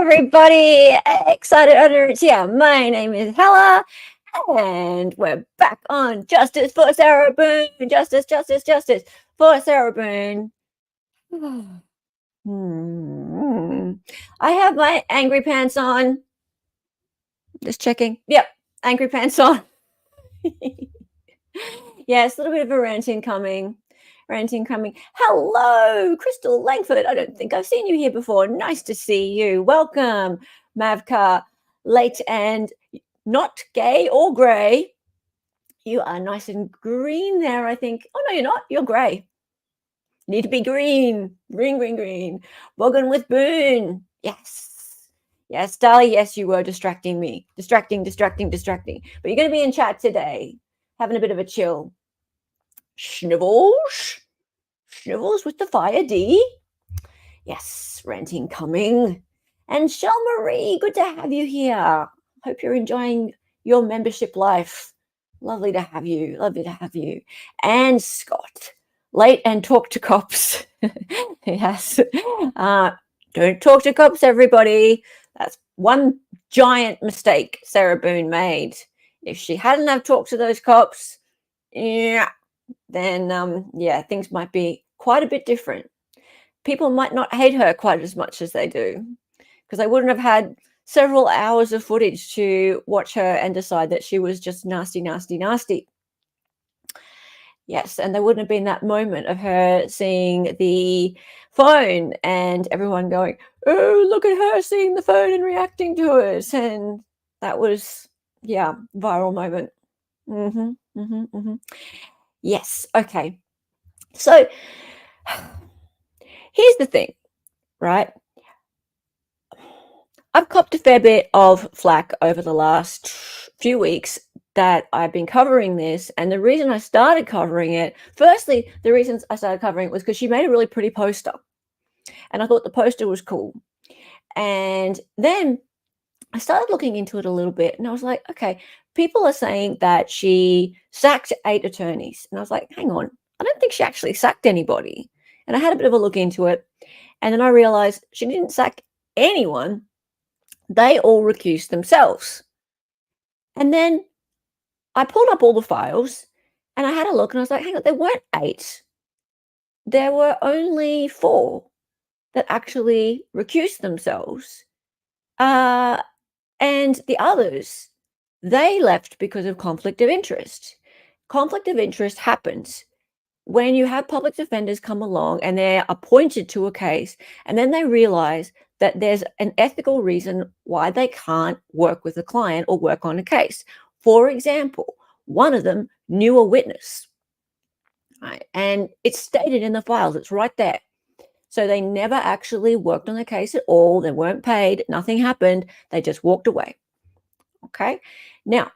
everybody. Excited utterance here. My name is Hella, and we're back on Justice for Sarah Boone. Justice, justice, justice for Sarah Boone. I have my angry pants on. Just checking. Yep, angry pants on. Yes, a little bit of a ranting coming. Hello, Crystal Langford. I don't think I've seen you here before. Nice to see you. Welcome, Mavka, late and not gay or grey. You are nice and green there, I think. Oh, no, you're not. You're grey. You need to be green. Green. Boggin with Boone. Yes. Yes, Dali, yes, you were distracting me. Distracting. But you're going to be in chat today, having a bit of a chill. Snivels with the fire D. Yes, ranting coming. And Shell Marie, good to have you here. Hope you're enjoying your membership life. Lovely to have you. And Scott, late and talk to cops. Yes. Don't talk to cops, everybody. That's one giant mistake Sarah Boone made. If she hadn't have talked to those cops, then things might be quite a bit different. People might not hate her quite as much as they do, because they wouldn't have had several hours of footage to watch her and decide that she was just nasty. Yes, and there wouldn't have been that moment of her seeing the phone and everyone going, oh, look at her seeing the phone and reacting to it. And that was, viral moment. Yes, okay. So here's the thing, right? I've copped a fair bit of flack over the last few weeks that I've been covering this. And the reason I started covering it, firstly, the reasons I started covering it was because she made a really pretty poster. And I thought the poster was cool. And then I started looking into it a little bit. And I was like, okay, people are saying that she sacked 8 attorneys. And I was like, hang on, I don't think she actually sacked anybody. And I had a bit of a look into it. And then I realized she didn't sack anyone. They all recused themselves. And then I pulled up all the files and I had a look and I was like, hang on, there weren't 8. There were only 4 that actually recused themselves. And the others, they left because of conflict of interest. Conflict of interest happens when you have public defenders come along and they're appointed to a case, and then they realize that there's an ethical reason why they can't work with a client or work on a case. For example, one of them knew a witness, right? And it's stated in the files, it's right there. So they never actually worked on the case at all. They weren't paid. Nothing happened. They just walked away. Okay. Now,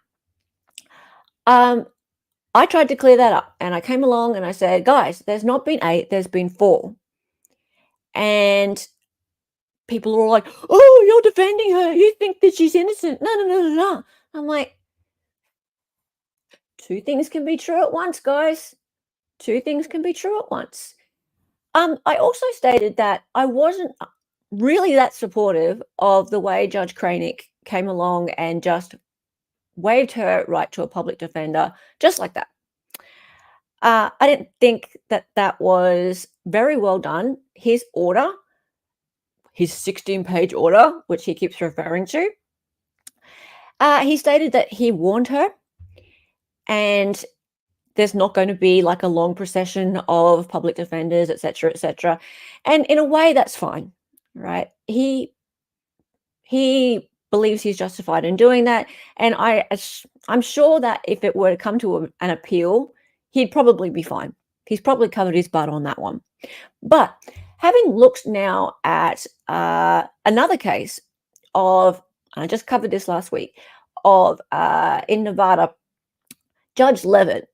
I tried to clear that up and I came along and I said, guys, there's not been 8, there's been 4. And people are all like, oh, you're defending her. You think that she's innocent. No. I'm like, 2 things can be true at once, guys. 2 things can be true at once. I also stated that I wasn't really that supportive of the way Judge Kranick came along and just waived her right to a public defender just like that. I didn't think that was very well done. His order, his 16-page order, which he keeps referring to, he stated that he warned her and there's not going to be like a long procession of public defenders, etc. And in a way, that's fine, right? He believes he's justified in doing that. And I'm sure that if it were to come to an appeal, he'd probably be fine. He's probably covered his butt on that one. But having looked now at another case of, I just covered this last week, of in Nevada, Judge Levitt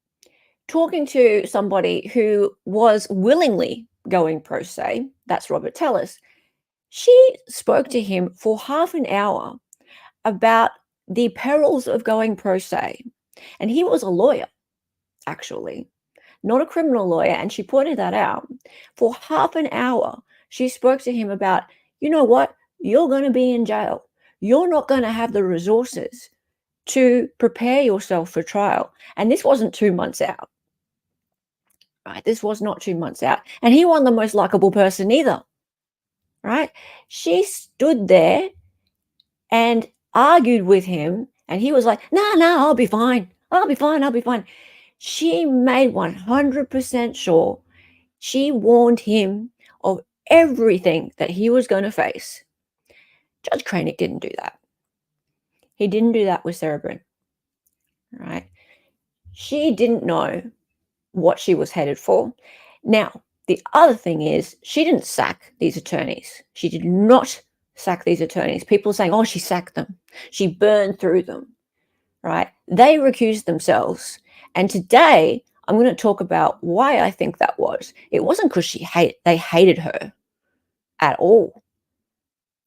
talking to somebody who was willingly going pro se, that's Robert Tellis. She spoke to him for half an hour about the perils of going pro se. And he was a lawyer, actually, not a criminal lawyer. And she pointed that out. For half an hour, she spoke to him about, you know what? you're going to be in jail. You're not going to have the resources to prepare yourself for trial. And this wasn't 2 months out, right? This was not 2 months out. And he wasn't the most likable person either, right? She stood there and argued with him, and he was like, no, I'll be fine. I'll be fine. I'll be fine. She made 100% sure she warned him of everything that he was going to face. Judge Cranick didn't do that. He didn't do that with Sarah Boone, right? She didn't know what she was headed for. Now, the other thing is, she didn't sack these attorneys. She did not sack these attorneys. People are saying, oh, she sacked them. She burned through them, right? They recused themselves. And today, I'm going to talk about why I think that was. It wasn't because they hated her at all.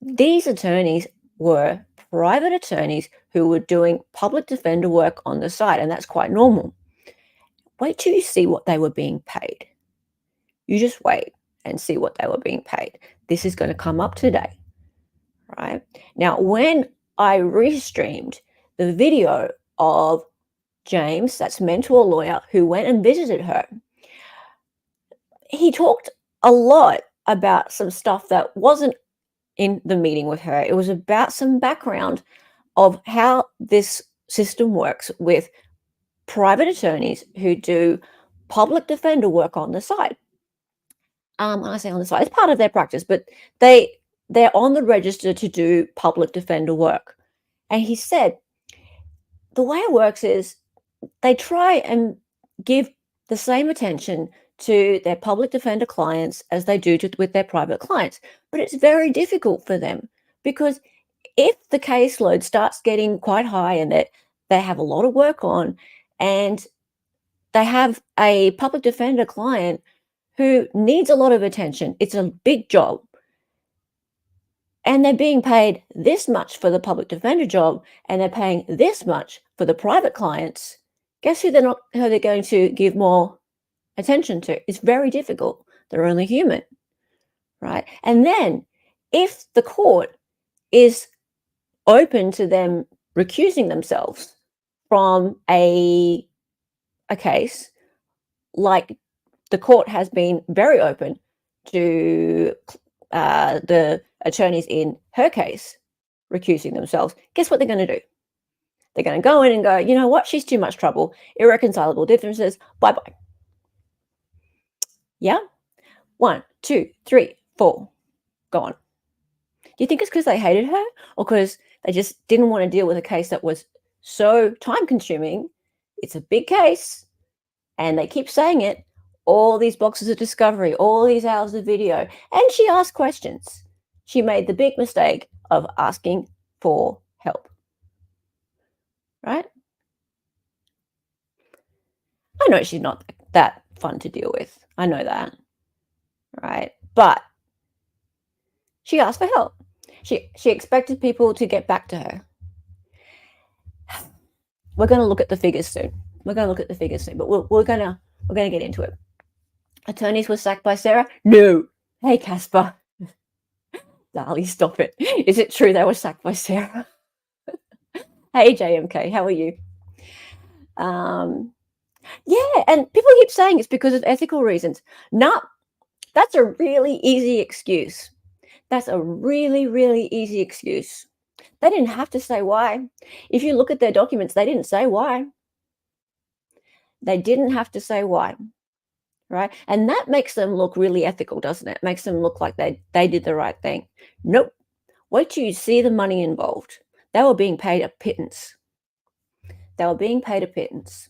These attorneys were private attorneys who were doing public defender work on the side, and that's quite normal. Wait till you see what they were being paid. You just wait and see what they were being paid. This is going to come up today, right? Now, when I restreamed the video of James, that's mentor lawyer, who went and visited her, he talked a lot about some stuff that wasn't in the meeting with her. It was about some background of how this system works with private attorneys who do public defender work on the side. When I say on the side, it's part of their practice, but they're on the register to do public defender work. And he said, the way it works is they try and give the same attention to their public defender clients as they do with their private clients. But it's very difficult for them because if the caseload starts getting quite high and they have a lot of work on and they have a public defender client who needs a lot of attention, it's a big job, and they're being paid this much for the public defender job and they're paying this much for the private clients, guess who they're going to give more attention to? It's very difficult. They're only human, right? And then if the court is open to them recusing themselves from a case, like the court has been very open to the attorneys in her case recusing themselves, guess what they're going to do? They're going to go in and go, you know what? She's too much trouble. Irreconcilable differences. Bye-bye. Yeah? 1, 2, 3, 4. Go on. Do you think it's because they hated her or because they just didn't want to deal with a case that was so time-consuming? It's a big case, and they keep saying it. All these boxes of discovery, all these hours of video. And she asked questions. She made the big mistake of asking for help. Right? I know she's not that fun to deal with. I know that. Right? But she asked for help. She expected people to get back to her. We're going to look at the figures soon. But we're going to get into it. Attorneys were sacked by Sarah? No. Hey, Casper. Darlie, stop it. Is it true they were sacked by Sarah? Hey, JMK, how are you? Yeah, and people keep saying it's because of ethical reasons. No, that's a really easy excuse. That's a really, really easy excuse. They didn't have to say why. If you look at their documents, they didn't say why. They didn't have to say why, right? And that makes them look really ethical, doesn't it? Makes them look like they did the right thing. Nope. Wait till you see the money involved. They were being paid a pittance. They were being paid a pittance.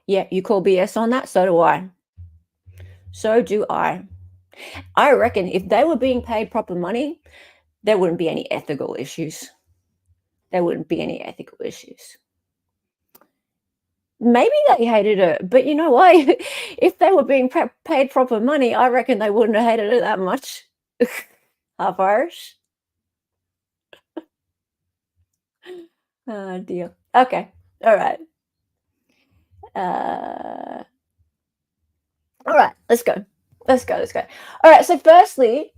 Yeah, you call BS on that? So do I. So do I. I reckon if they were being paid proper money, there wouldn't be any ethical issues. There wouldn't be any ethical issues. Maybe they hated her, but you know what? If they were being paid proper money, I reckon they wouldn't have hated her that much. Half Irish. Oh dear. Okay. All right. All right. Let's go. All right. So firstly,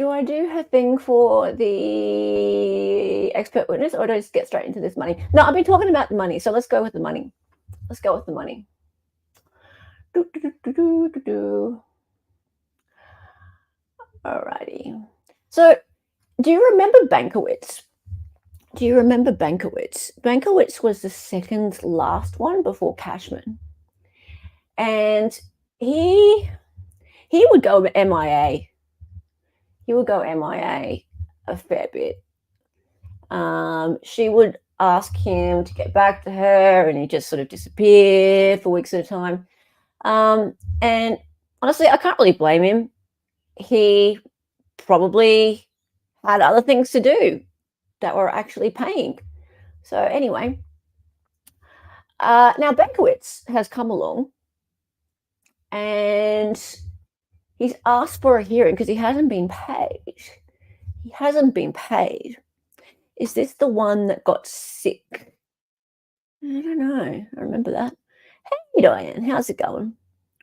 do I do her thing for the expert witness, or do I just get straight into this money? No, I've been talking about the money, so let's go with the money. Let's go with the money. Alrighty. So, do you remember Bankowitz? Do you remember Bankowitz? Bankowitz was the second last one before Cashman. And he would go MIA. He would go MIA a fair bit. She would ask him to get back to her, and he just sort of disappear for weeks at a time. And honestly, I can't really blame him. He probably had other things to do that were actually paying. So anyway, now Bankowitz has come along, and he's asked for a hearing because he hasn't been paid. He hasn't been paid. Is this the one that got sick? I don't know. I remember that. Hey, Diane, how's it going?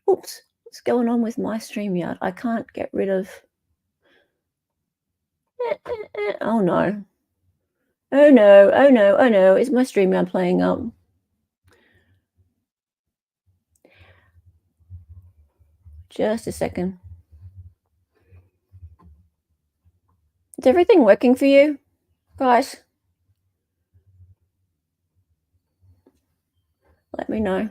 Oops, what's going on with my StreamYard? I can't get rid of... Oh, no. Oh, no. Oh, no. Oh, no. Is my StreamYard playing up? Just a second. Is everything working for you, guys? Let me know.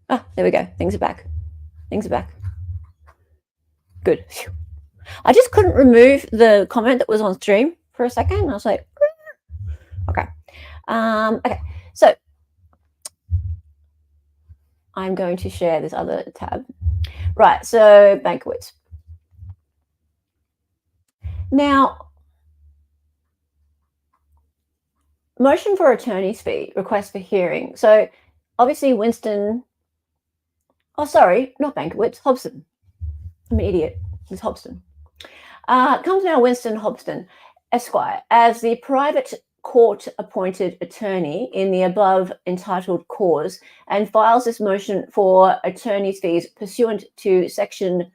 Ah, there we go. Things are back. Things are back. Good. I just couldn't remove the comment that was on stream for a second. I was like, okay. Okay. So I'm going to share this other tab. Right. So Bankowitz. Now, motion for attorney's fee, request for hearing. So obviously Winston... Oh, sorry, not Bankowitz, Hobson. I'm an idiot. It's Hobson. Comes now Winston Hobson, Esquire, as the private court-appointed attorney in the above entitled cause, and files this motion for attorney's fees pursuant to Section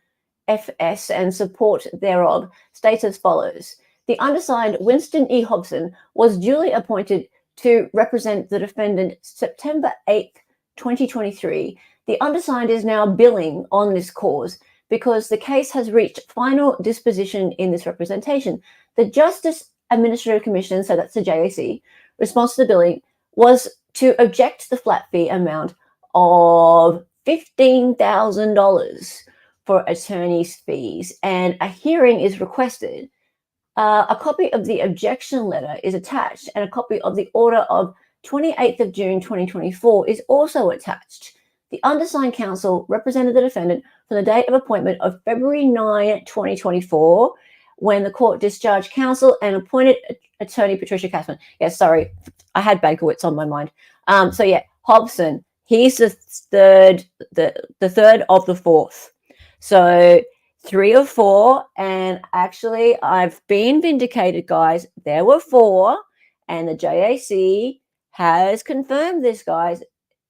FS and support thereof, states as follows. The undersigned Winston E. Hobson was duly appointed to represent the defendant September 8th, 2023. The undersigned is now billing on this cause because the case has reached final disposition in this representation. The Justice Administrative Commission, so that's the JAC, response to the billing was to object the flat fee amount of $15,000 for attorney's fees, and a hearing is requested. A copy of the objection letter is attached, and a copy of the order of 28th of June 2024 is also attached. The undersigned counsel represented the defendant from the date of appointment of February 9, 2024, when the court discharged counsel and appointed attorney Patricia Cashman. Yes, sorry, I had Bankowitz on my mind. So yeah, Hobson, he's the third of the fourth. So 3 of 4, and actually I've been vindicated, guys. There were 4, and the JAC has confirmed this, guys.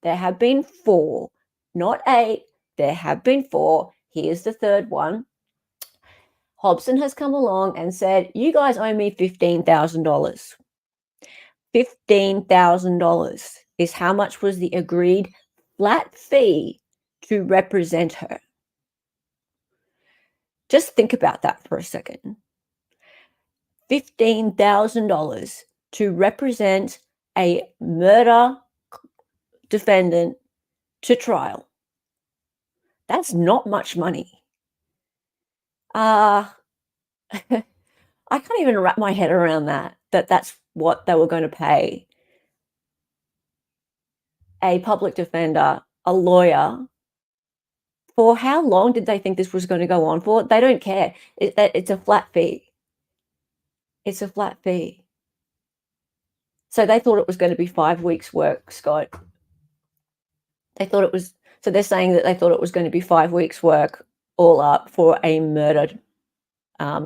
There have been 4, not 8. There have been 4. Here's the third one. Hobson has come along and said, you guys owe me $15,000. $15,000 is how much was the agreed flat fee to represent her. Just think about that for a second. $15,000 to represent a murder defendant to trial. That's not much money. I can't even wrap my head around that's what they were going to pay a public defender, a lawyer. For how long did they think this was going to go on for? They don't care. It's a flat fee. It's a flat fee. So they thought it was going to be 5 weeks' work, Scott. They thought it was... So they're saying that they thought it was going to be 5 weeks' work all up for a murder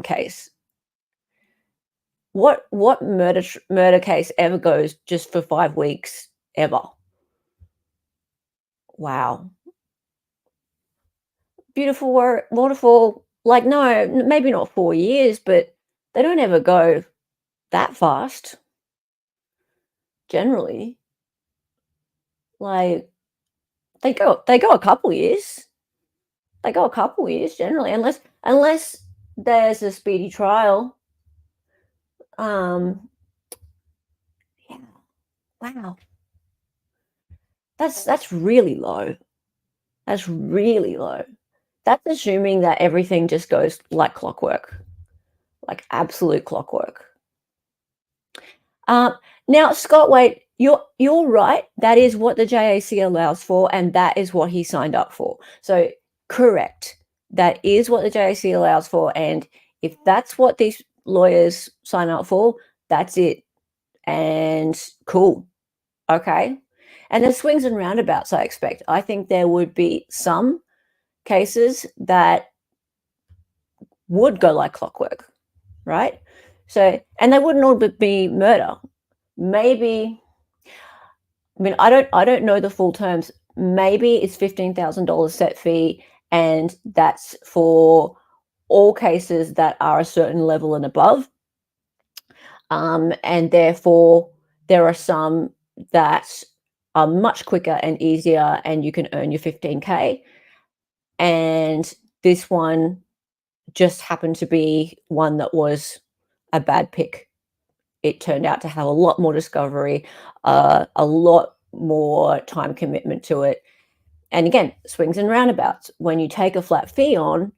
case. What murder case ever goes just for 5 weeks ever? Wow. Beautiful work, waterfall. Like, no, maybe not 4 years, but they don't ever go that fast generally. Like, they go a couple years. They go a couple years generally, unless there's a speedy trial. Um, yeah, wow, that's really low. That's really low. That's assuming that everything just goes like clockwork, like absolute clockwork. Uh, Now, Scott, wait, you're right. That is what the JAC allows for, and that is what he signed up for. So, correct. That is what the JAC allows for, and if that's what these lawyers sign up for, that's it. And cool. Okay. And there's swings and roundabouts, I expect. I think there would be some cases that would go like clockwork, right? So, and they wouldn't all be murder. Maybe, I mean, I don't know the full terms. Maybe it's $15,000 set fee, and that's for all cases that are a certain level and above. And therefore, there are some that are much quicker and easier, and you can earn your 15K. And this one just happened to be one that was a bad pick. It turned out to have a lot more discovery, a lot more time commitment to it. And again, swings and roundabouts. When you take a flat fee on,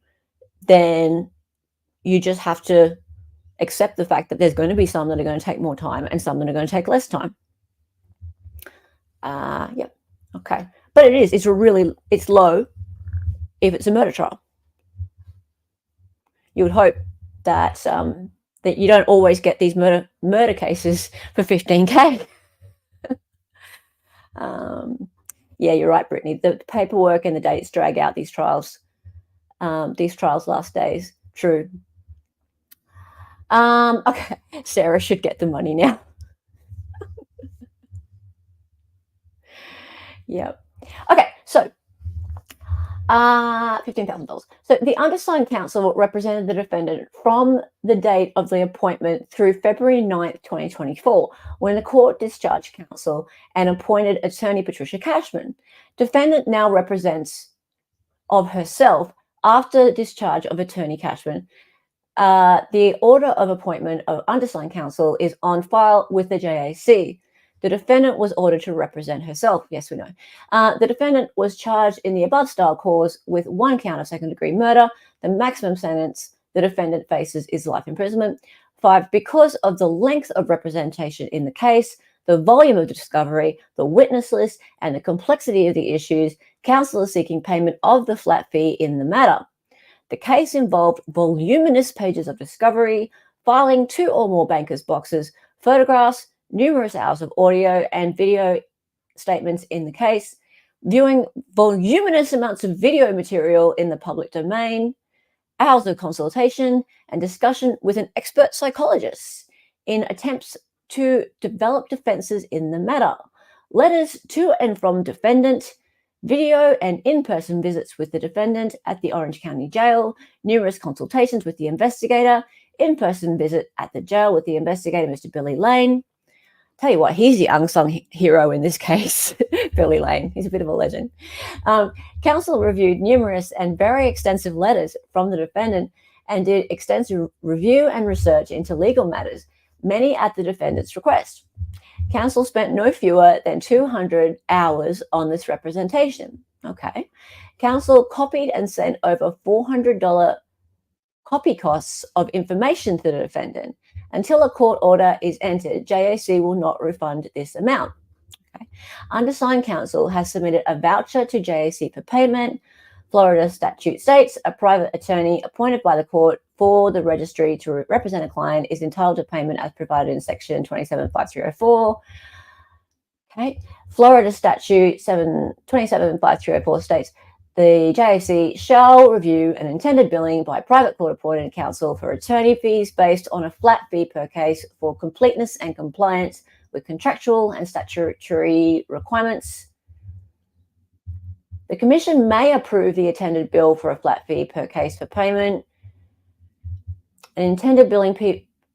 then you just have to accept the fact that there's going to be some that are going to take more time and some that are going to take less time. Yeah, okay. But it's low if it's a murder trial. You would hope that that you don't always get these murder cases for 15K. Yeah, you're right, Brittany. The paperwork and the dates drag out these trials. These trials last days. True. Okay, Sarah should get the money now. Yeah. Okay, so $15,000. So the undersigned counsel represented the defendant from the date of the appointment through February 9th, 2024, when the court discharged counsel and appointed attorney Patricia Cashman. Defendant now represents of herself after discharge of attorney Cashman. The order of appointment of undersigned counsel is on file with the JAC. The defendant was ordered to represent herself. Yes, we know. The defendant was charged in the above style cause with 1 count of second-degree murder. The maximum sentence the defendant faces is life imprisonment. 5, because of the length of representation in the case, the volume of the discovery, the witness list, and the complexity of the issues, counsel is seeking payment of the flat fee in the matter. The case involved voluminous pages of discovery, filing 2 or more bankers' boxes, photographs, numerous hours of audio and video statements in the case, viewing voluminous amounts of video material in the public domain, hours of consultation and discussion with an expert psychologist in attempts to develop defenses in the matter, letters to and from defendant, video and in-person visits with the defendant at the Orange County Jail, numerous consultations with the investigator, in-person visit at the jail with the investigator, Mr. Billy Lane. Tell you what, he's the unsung hero in this case, Billy Lane. He's a bit of a legend. Counsel reviewed numerous and very extensive letters from the defendant and did extensive review and research into legal matters, many at the defendant's request. Counsel spent no fewer than 200 hours on this representation. Okay. Counsel copied and sent over $400 copy costs of information to the defendant. Until a court order is entered, JAC will not refund this amount. Okay. Undersigned counsel has submitted a voucher to JAC for payment. Florida statute states a private attorney appointed by the court for the registry to represent a client is entitled to payment as provided in section 275304. Okay. Florida statute 275304 states the JAC shall review an intended billing by private court appointed counsel for attorney fees based on a flat fee per case for completeness and compliance with contractual and statutory requirements. The Commission may approve the attended bill for a flat fee per case for payment. An intended billing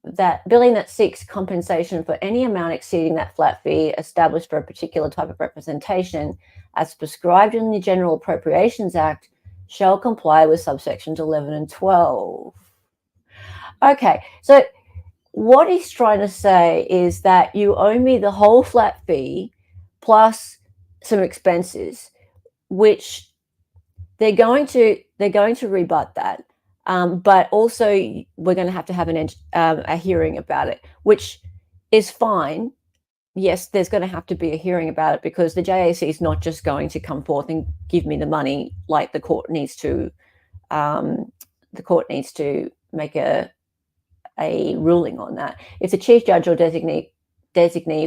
that seeks compensation for any amount exceeding that flat fee established for a particular type of representation as prescribed in the General Appropriations Act shall comply with subsections 11 and 12. Okay, so what he's trying to say is that you owe me the whole flat fee plus some expenses, which they're going to rebut that. But also we're going to have a hearing about it, which is fine. Yes, there's going to have to be a hearing about it because the JAC is not just going to come forth and give me the money like the court needs to. The court needs to make a ruling on that. If the chief judge or designee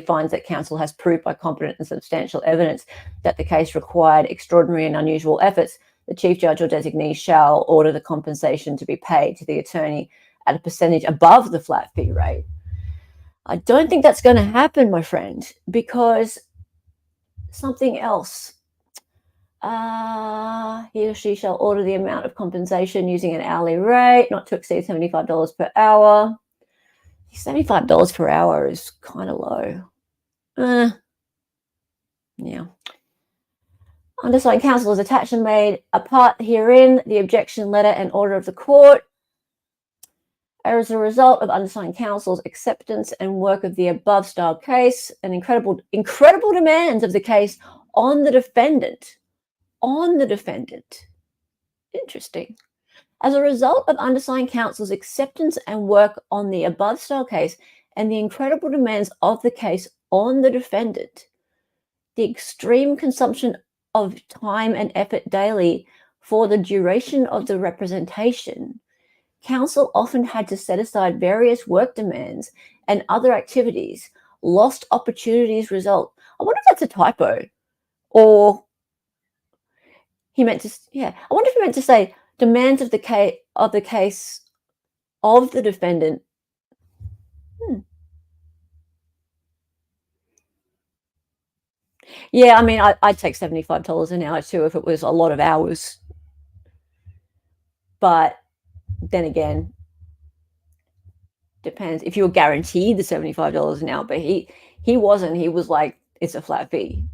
finds that counsel has proved by competent and substantial evidence that the case required extraordinary and unusual efforts, the chief judge or designee shall order the compensation to be paid to the attorney at a percentage above the flat fee rate. I don't think that's going to happen, my friend, because something else. He or she shall order the amount of compensation using an hourly rate not to exceed $75 per hour. $75 per hour is kind of low. Yeah. Undersigned counsel is attached and made a part herein the objection letter and order of the court. As a result of undersigned counsel's acceptance and work of the above style case and incredible demands of the case on the defendant. Interesting. As a result of undersigned counsel's acceptance and work on the above style case and the incredible demands of the case on the defendant, the extreme consumption of time and effort daily for the duration of the representation, counsel often had to set aside various work demands and other activities. Lost opportunities result. I wonder if that's a typo, or he meant to. Yeah, I wonder if he meant to say demands of the case of the defendant. Yeah, I mean, I'd take $75 an hour too if it was a lot of hours. But then again, depends. If you were guaranteed the $75 an hour, but he wasn't. He was like, it's a flat fee.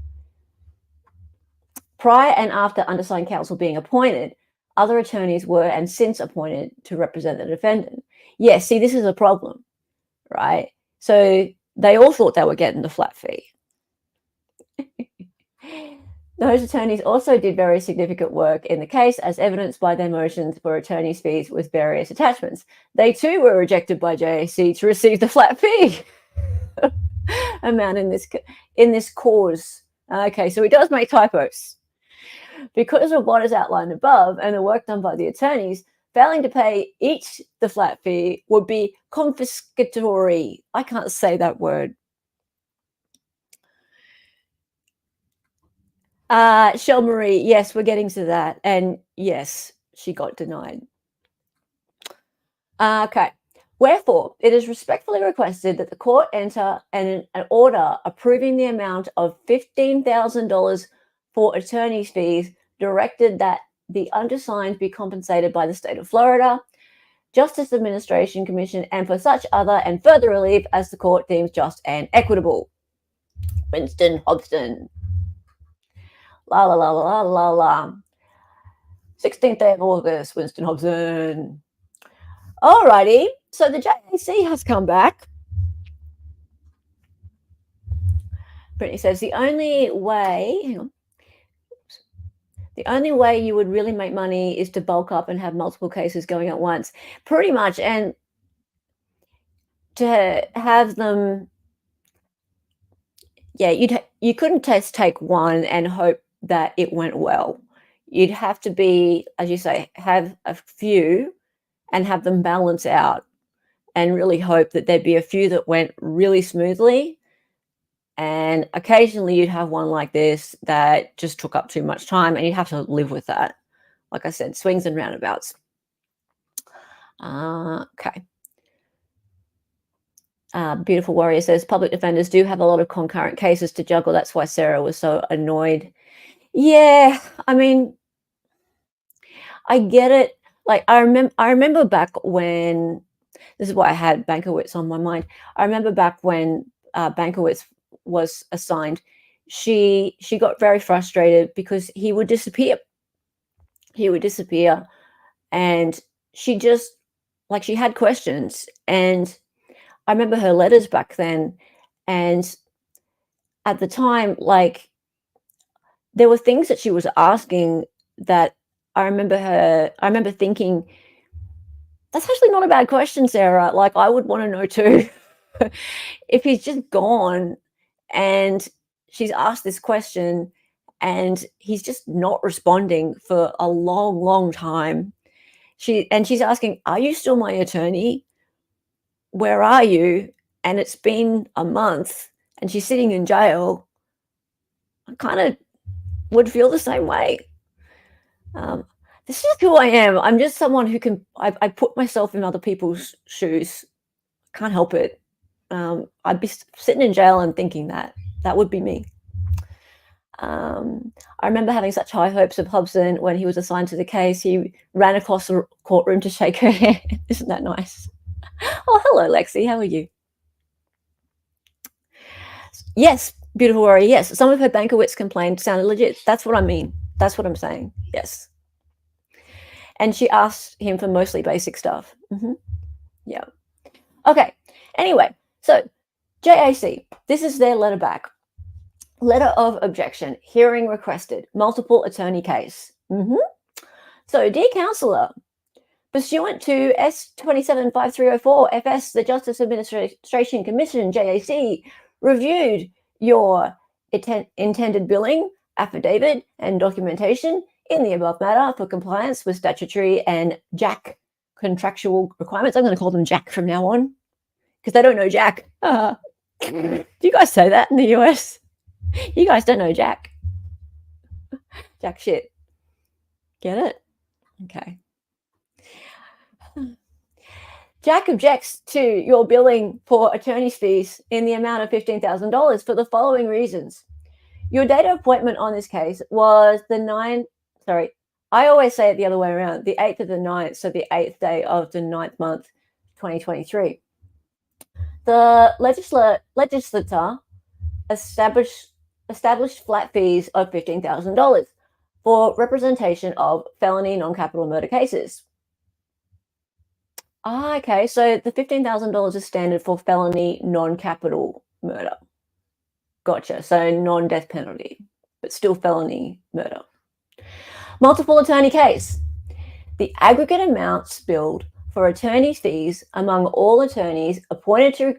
Prior and after undersigned counsel being appointed, other attorneys were and since appointed to represent the defendant. Yes, see, this is a problem, right? So they all thought they were getting the flat fee. Those attorneys also did very significant work in the case, as evidenced by their motions for attorney's fees with various attachments. They too were rejected by JAC to receive the flat fee amount in this cause. Okay, so he does make typos. Because of what is outlined above and the work done by the attorneys, failing to pay each the flat fee would be confiscatory. I can't say that word. Shell Marie, yes, we're getting to that. And yes, she got denied. Okay. Wherefore, it is respectfully requested that the court enter an order approving the amount of $15,000 for attorney's fees, directed that the undersigned be compensated by the state of Florida, Justice Administration Commission, and for such other and further relief as the court deems just and equitable. Winston Hobson. La la la la la la. 16th day of August, Winston Hobson. Alrighty, so the JAC has come back. Brittany says the only way you would really make money is to bulk up and have multiple cases going at once. Pretty much, and to have them, yeah, you couldn't just take one and hope that it went well. You'd have to be, as you say, have a few and have them balance out and really hope that there'd be a few that went really smoothly. And occasionally you'd have one like this that just took up too much time, and you'd have to live with that. Like I said, swings and roundabouts. Okay. Beautiful Warrior says public defenders do have a lot of concurrent cases to juggle. That's why Sarah was so annoyed. Yeah, I mean, I get it. Like, I remember back when this is why I had Bankowitz on my mind. I remember back when, Bankowitz was assigned, she got very frustrated because he would disappear. He would disappear, and she just like, she had questions, and I remember her letters back then, and at the time, like, there were things that she was asking that I remember thinking, "That's actually not a bad question, Sarah." Like, I would wanna know too. If he's just gone and she's asked this question and he's just not responding for a long, long time. She's asking, "Are you still my attorney? Where are you?" And it's been a month and she's sitting in jail. I kinda would feel the same way. Um, this is who I am. I'm just someone who I put myself in other people's shoes. Can't help it. I'd be sitting in jail and thinking that. That would be me. I remember having such high hopes of Hobson when he was assigned to the case. He ran across the courtroom to shake her hand. Isn't that nice? Oh, hello, Lexi. How are you? Yes, beautiful warrior. Yes, some of her Bankowitz complaints sounded legit. That's what I mean. That's what I'm saying. Yes. And she asked him for mostly basic stuff. Yeah. Okay. Anyway, so JAC, this is their letter back. Letter of objection, hearing requested, multiple attorney case. So, dear counsellor, pursuant to S275304 FS, the Justice Administration Commission, JAC, reviewed your intended billing, affidavit, and documentation in the above matter for compliance with statutory and JAC contractual requirements. I'm going to call them JAC from now on because they don't know JAC. Do you guys say that in the US? You guys don't know Jack. Jack shit. Get it? Okay. Jack objects to your billing for attorney's fees in the amount of $15,000 for the following reasons. Your date of appointment on this case was the 9th, sorry, I always say it the other way around, the 8th of the 9th, so the 8th day of the 9th month, 2023. The legislator established flat fees of $15,000 for representation of felony non-capital murder cases. Okay, so the $15,000 is standard for felony non-capital murder. Gotcha. So non-death penalty, but still felony murder. Multiple attorney case. The aggregate amounts billed for attorney fees among all attorneys appointed to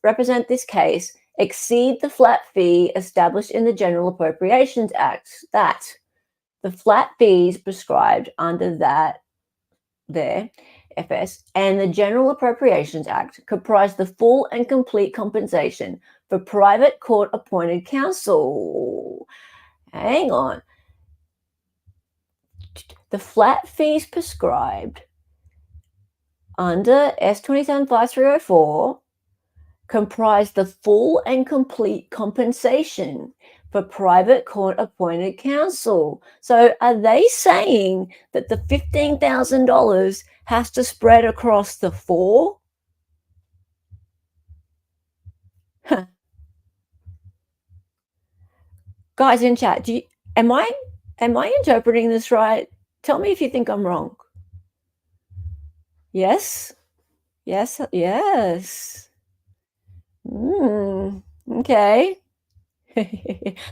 represent this case exceed the flat fee established in the General Appropriations Act. That the flat fees prescribed under that there, FS, and the General Appropriations Act comprise the full and complete compensation for private court-appointed counsel. Hang on. The flat fees prescribed under S275304 comprise the full and complete compensation for private court-appointed counsel. So are they saying that the $15,000 has to spread across the four? Huh. Guys in chat, am I interpreting this right? Tell me if you think I'm wrong. Yes? Yes, yes. Okay.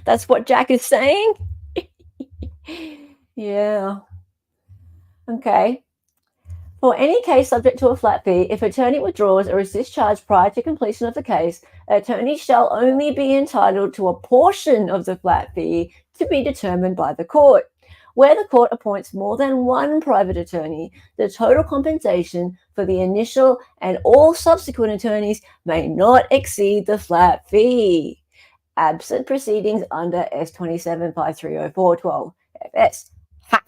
That's what Jack is saying? Yeah. Okay. For any case subject to a flat fee, if attorney withdraws or is discharged prior to completion of the case, attorney shall only be entitled to a portion of the flat fee to be determined by the court. Where the court appoints more than one private attorney, the total compensation for the initial and all subsequent attorneys may not exceed the flat fee. Absent proceedings under S27530412 FS. Ha!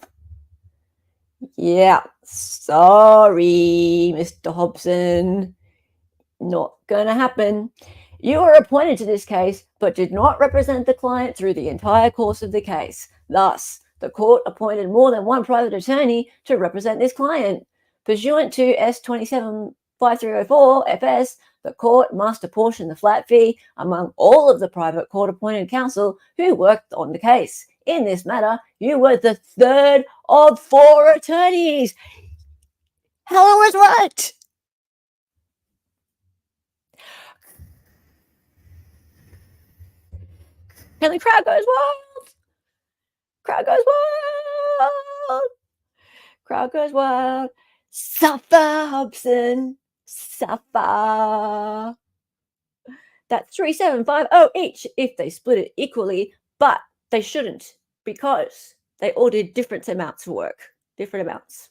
Yeah, sorry, Mr. Hobson. Not gonna happen. You were appointed to this case, but did not represent the client through the entire course of the case. Thus, the court appointed more than one private attorney to represent this client. Pursuant to S275304 FS, the court must apportion the flat fee among all of the private court-appointed counsel who worked on the case. In this matter, you were the third of 4 attorneys. Helen was right. And the crowd goes wild. Crowd goes wild. Crowd goes wild. Suffer, Hobson. Suffer. That's 3750 each if they split it equally, but they shouldn't because they all did different amounts of work. Different amounts.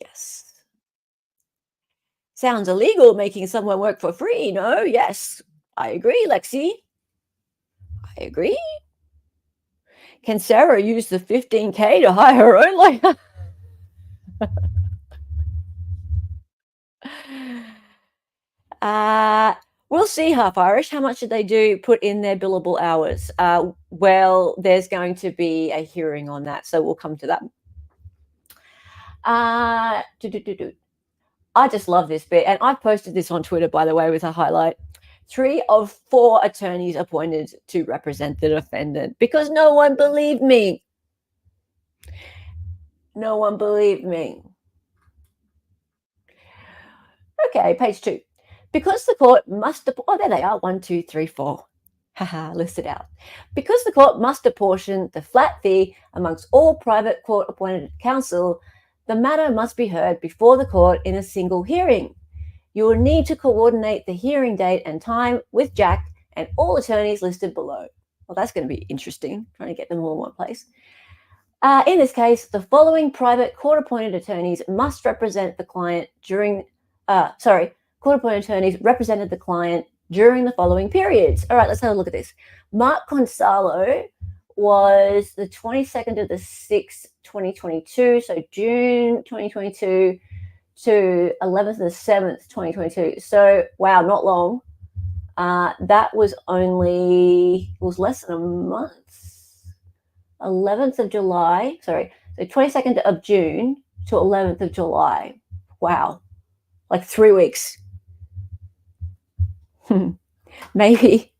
Yes. Sounds illegal making someone work for free, no? Yes. I agree, Lexi. I agree. Can Sarah use the 15K to hire her own lawyer? We'll see, Half Irish. How much did they do put in their billable hours? Well, there's going to be a hearing on that, so we'll come to that. I just love this bit, and I've posted this on Twitter, by the way, with a highlight. 3 of 4 attorneys appointed to represent the defendant because no one believed me. No one believed me. Okay, page 2. Because the court must, oh, there they are, 1, 2, 3, 4. Haha, listed out. Because the court must apportion the flat fee amongst all private court-appointed counsel, the matter must be heard before the court in a single hearing. You will need to coordinate the hearing date and time with Jack and all attorneys listed below. Well, that's going to be interesting, trying to get them all in one place. In this case, the following private court-appointed attorneys must represent the client during, court-appointed attorneys represented the client during the following periods. All right, let's have a look at this. Mark Gonzalo was the 22nd of the 6th, 2022, so June 2022 to 11th of the 7th, 2022. So, wow, not long. That was only, it was less than a month. 11th of July, sorry, the 22nd of June to 11th of July. Wow, like 3 weeks. Maybe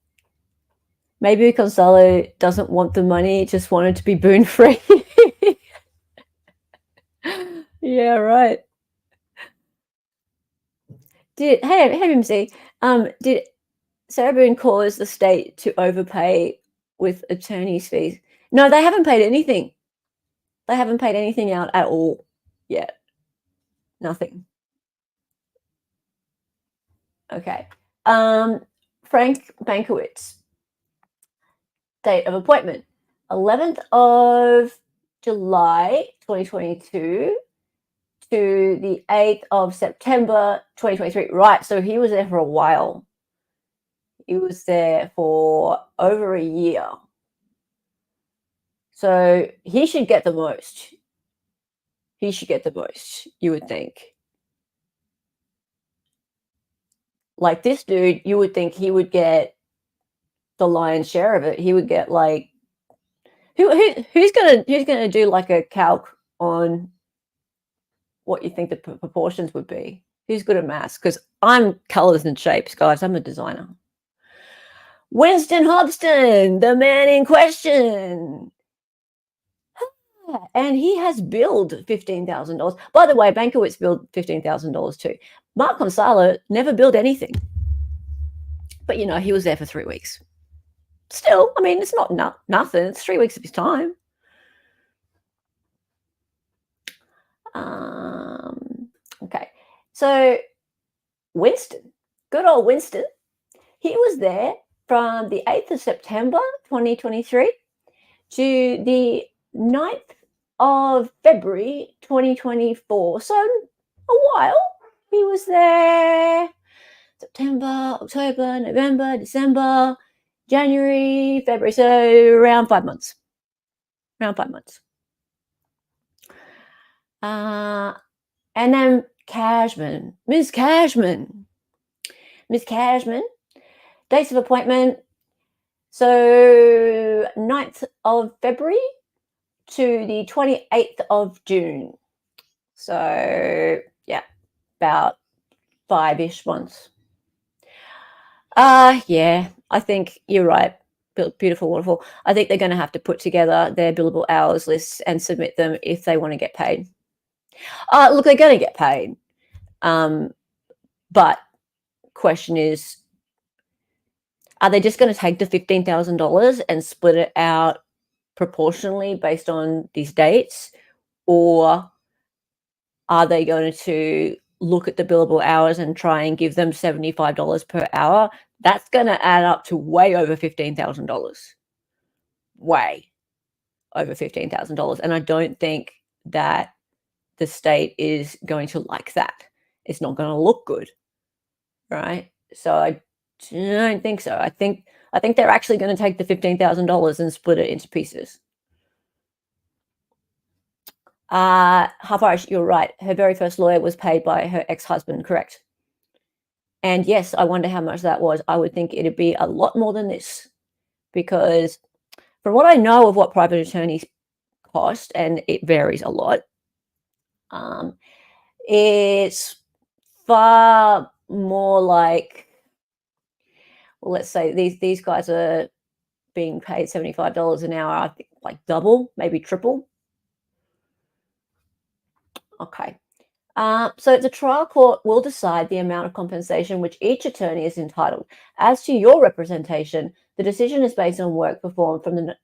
Gonzalo doesn't want the money, just wanted to be Boone free. Yeah, right. Hey MC, did Sarah Boone cause the state to overpay with attorney's fees? No, they haven't paid anything. They haven't paid anything out at all yet. Nothing. Okay. Frank Bankowitz. Date of appointment, 11th of July, 2022 to the 8th of September, 2023. Right, so he was there for a while. He was there for over a year. So he should get the most. He should get the most, you would think. Like this dude, you would think he would get the lion's share of it. He would get like, who's gonna do like a calc on what you think the proportions would be? Who's good at maths? Because I'm colors and shapes, guys. I'm a designer. Winston Hobson, the man in question. And he has billed $15,000. By the way, Bankowitz billed $15,000 too. Mark Gonzalo never billed anything. But, you know, he was there for 3 weeks. Still, I mean, it's not nothing. It's 3 weeks of his time. Okay. So, Winston, good old Winston, he was there from the 8th of September, 2023 to the 9th of February 2024. So a while. He was there September, October, November, December, January, February. So around 5 months. Around 5 months. And then Cashman, Ms. Cashman. Ms Cashman. Dates of appointment. So 9th of February to the 28th of June. So yeah, about 5-ish months. Yeah, I think you're right. Beautiful, wonderful. I think they're going to have to put together their billable hours lists and submit them if they want to get paid. Look, they're going to get paid. But question is, are they just going to take the $15,000 and split it out proportionally based on these dates? Or are they going to look at the billable hours and try and give them $75 per hour? That's going to add up to way over $15,000. Way over $15,000. And I don't think that the state is going to like that. It's not going to look good, right? So I don't think so. I think they're actually going to take the $15,000 and split it into pieces. Hafarish, you're right. Her very first lawyer was paid by her ex-husband, correct? And yes, I wonder how much that was. I would think it'd be a lot more than this, because from what I know of what private attorneys cost, and it varies a lot, it's far more like, well, let's say these guys are being paid $75 an hour, I think like double, maybe triple. Okay. So the trial court will decide the amount of compensation which each attorney is entitled. As to your representation, the decision is based on work performed from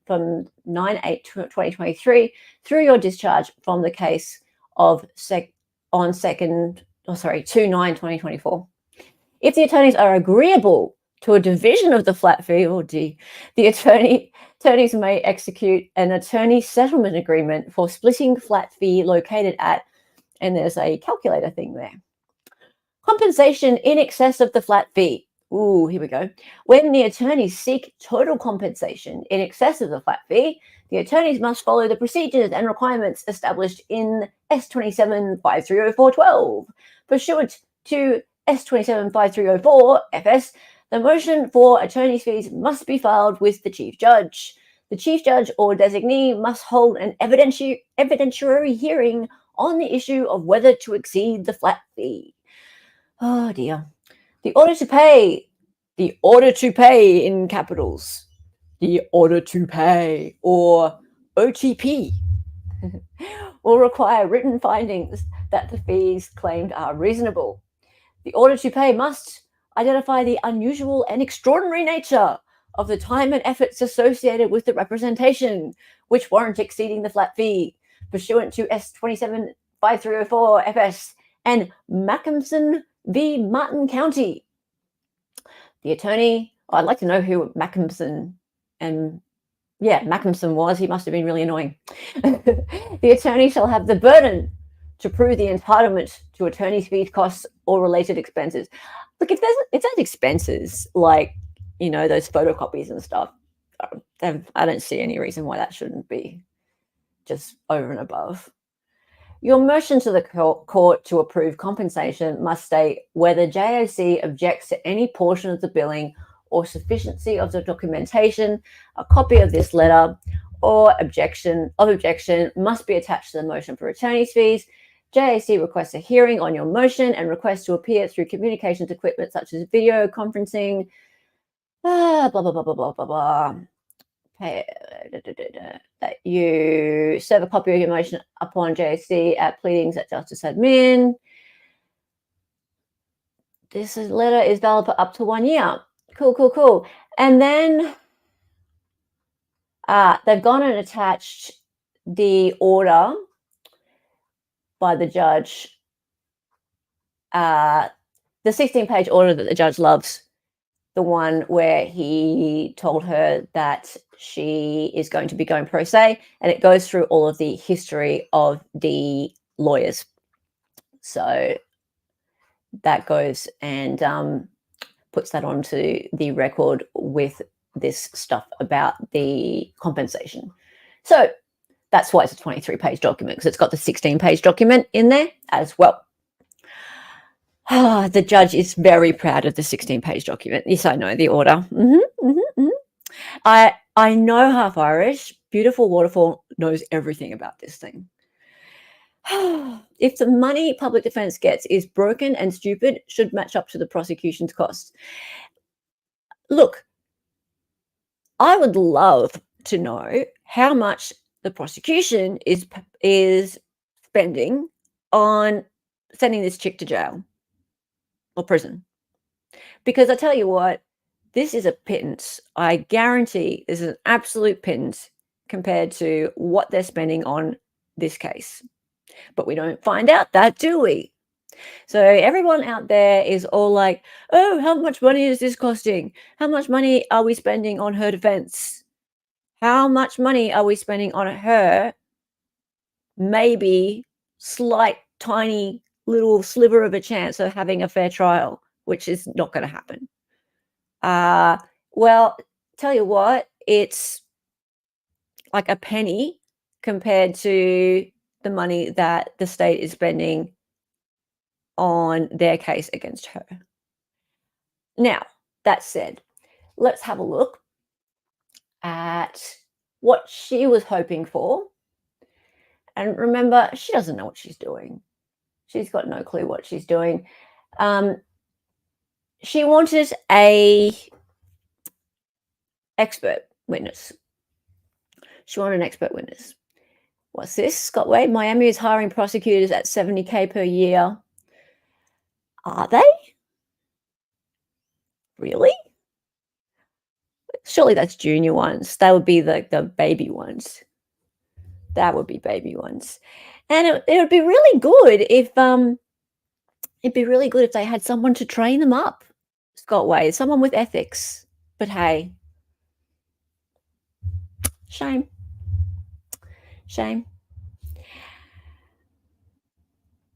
9/8/2023 through your discharge from the case of 2/9/2024. If the attorneys are agreeable to a division of the flat fee, the attorneys may execute an attorney settlement agreement for splitting flat fee located at, and there's a calculator thing there. Compensation in excess of the flat fee. Ooh, here we go. When the attorneys seek total compensation in excess of the flat fee, the attorneys must follow the procedures and requirements established in S27530412. Pursuant to S275304 FS, the motion for attorney's fees must be filed with the Chief Judge. The Chief Judge or designee must hold an evidentiary hearing on the issue of whether to exceed the flat fee. Oh dear. The order to pay in capitals, the order to pay, or OTP, will require written findings that the fees claimed are reasonable. The order to pay must identify the unusual and extraordinary nature of the time and efforts associated with the representation, which warrant exceeding the flat fee, pursuant to S275304 FS and Mackinson v. Martin County. The attorney, I'd like to know who Mackinson was. He must have been really annoying. The attorney shall have the burden to prove the entitlement to attorney's fees, costs, or related expenses. Look, if there's expenses like, those photocopies and stuff, I don't see any reason why that shouldn't be just over and above. Your motion to the court to approve compensation must state whether JOC objects to any portion of the billing or sufficiency of the documentation. A copy of this letter or objection must be attached to the motion for attorney's fees. JAC requests a hearing on your motion and requests to appear through communications equipment such as video conferencing, blah, blah, blah, blah, blah, blah, blah. That you serve a copy of your motion upon JAC at pleadings at Justice Admin. This letter is valid for up to 1 year. Cool. And then they've gone and attached the order by the judge, the 16-page order that the judge loves, the one where he told her that she is going to be going pro se, and it goes through all of the history of the lawyers. So that goes and puts that onto the record with this stuff about the compensation. So that's why it's a 23-page document, because it's got the 16-page document in there as well. The judge is very proud of the 16-page document. Yes, I know the order. I know half Irish. Beautiful Waterfall knows everything about this thing. If the money public defense gets is broken and stupid, should match up to the prosecution's costs. Look, I would love to know how much the prosecution is spending on sending this chick to jail or prison. Because I tell you what, this is a pittance. I guarantee this is an absolute pittance compared to what they're spending on this case. But we don't find out that, do we? So everyone out there is all like, oh, how much money is this costing? How much money are we spending on her defense? How much money are we spending on her? Maybe slight, tiny little sliver of a chance of having a fair trial, which is not going to happen. Well, tell you what, it's like a penny compared to the money that the state is spending on their case against her. Now, that said, let's have a look at what she was hoping for. And remember, she doesn't know what she's doing. She's got no clue what she's doing. She wanted a expert witness. She wanted an expert witness. What's this? Scott Wade, Miami is hiring prosecutors at $70K per year. Are they? Really? Surely that's junior ones. That would be the baby ones. That would be baby ones. And it would be really good if they had someone to train them up. Scott Wade, someone with ethics. But hey, shame. Shame.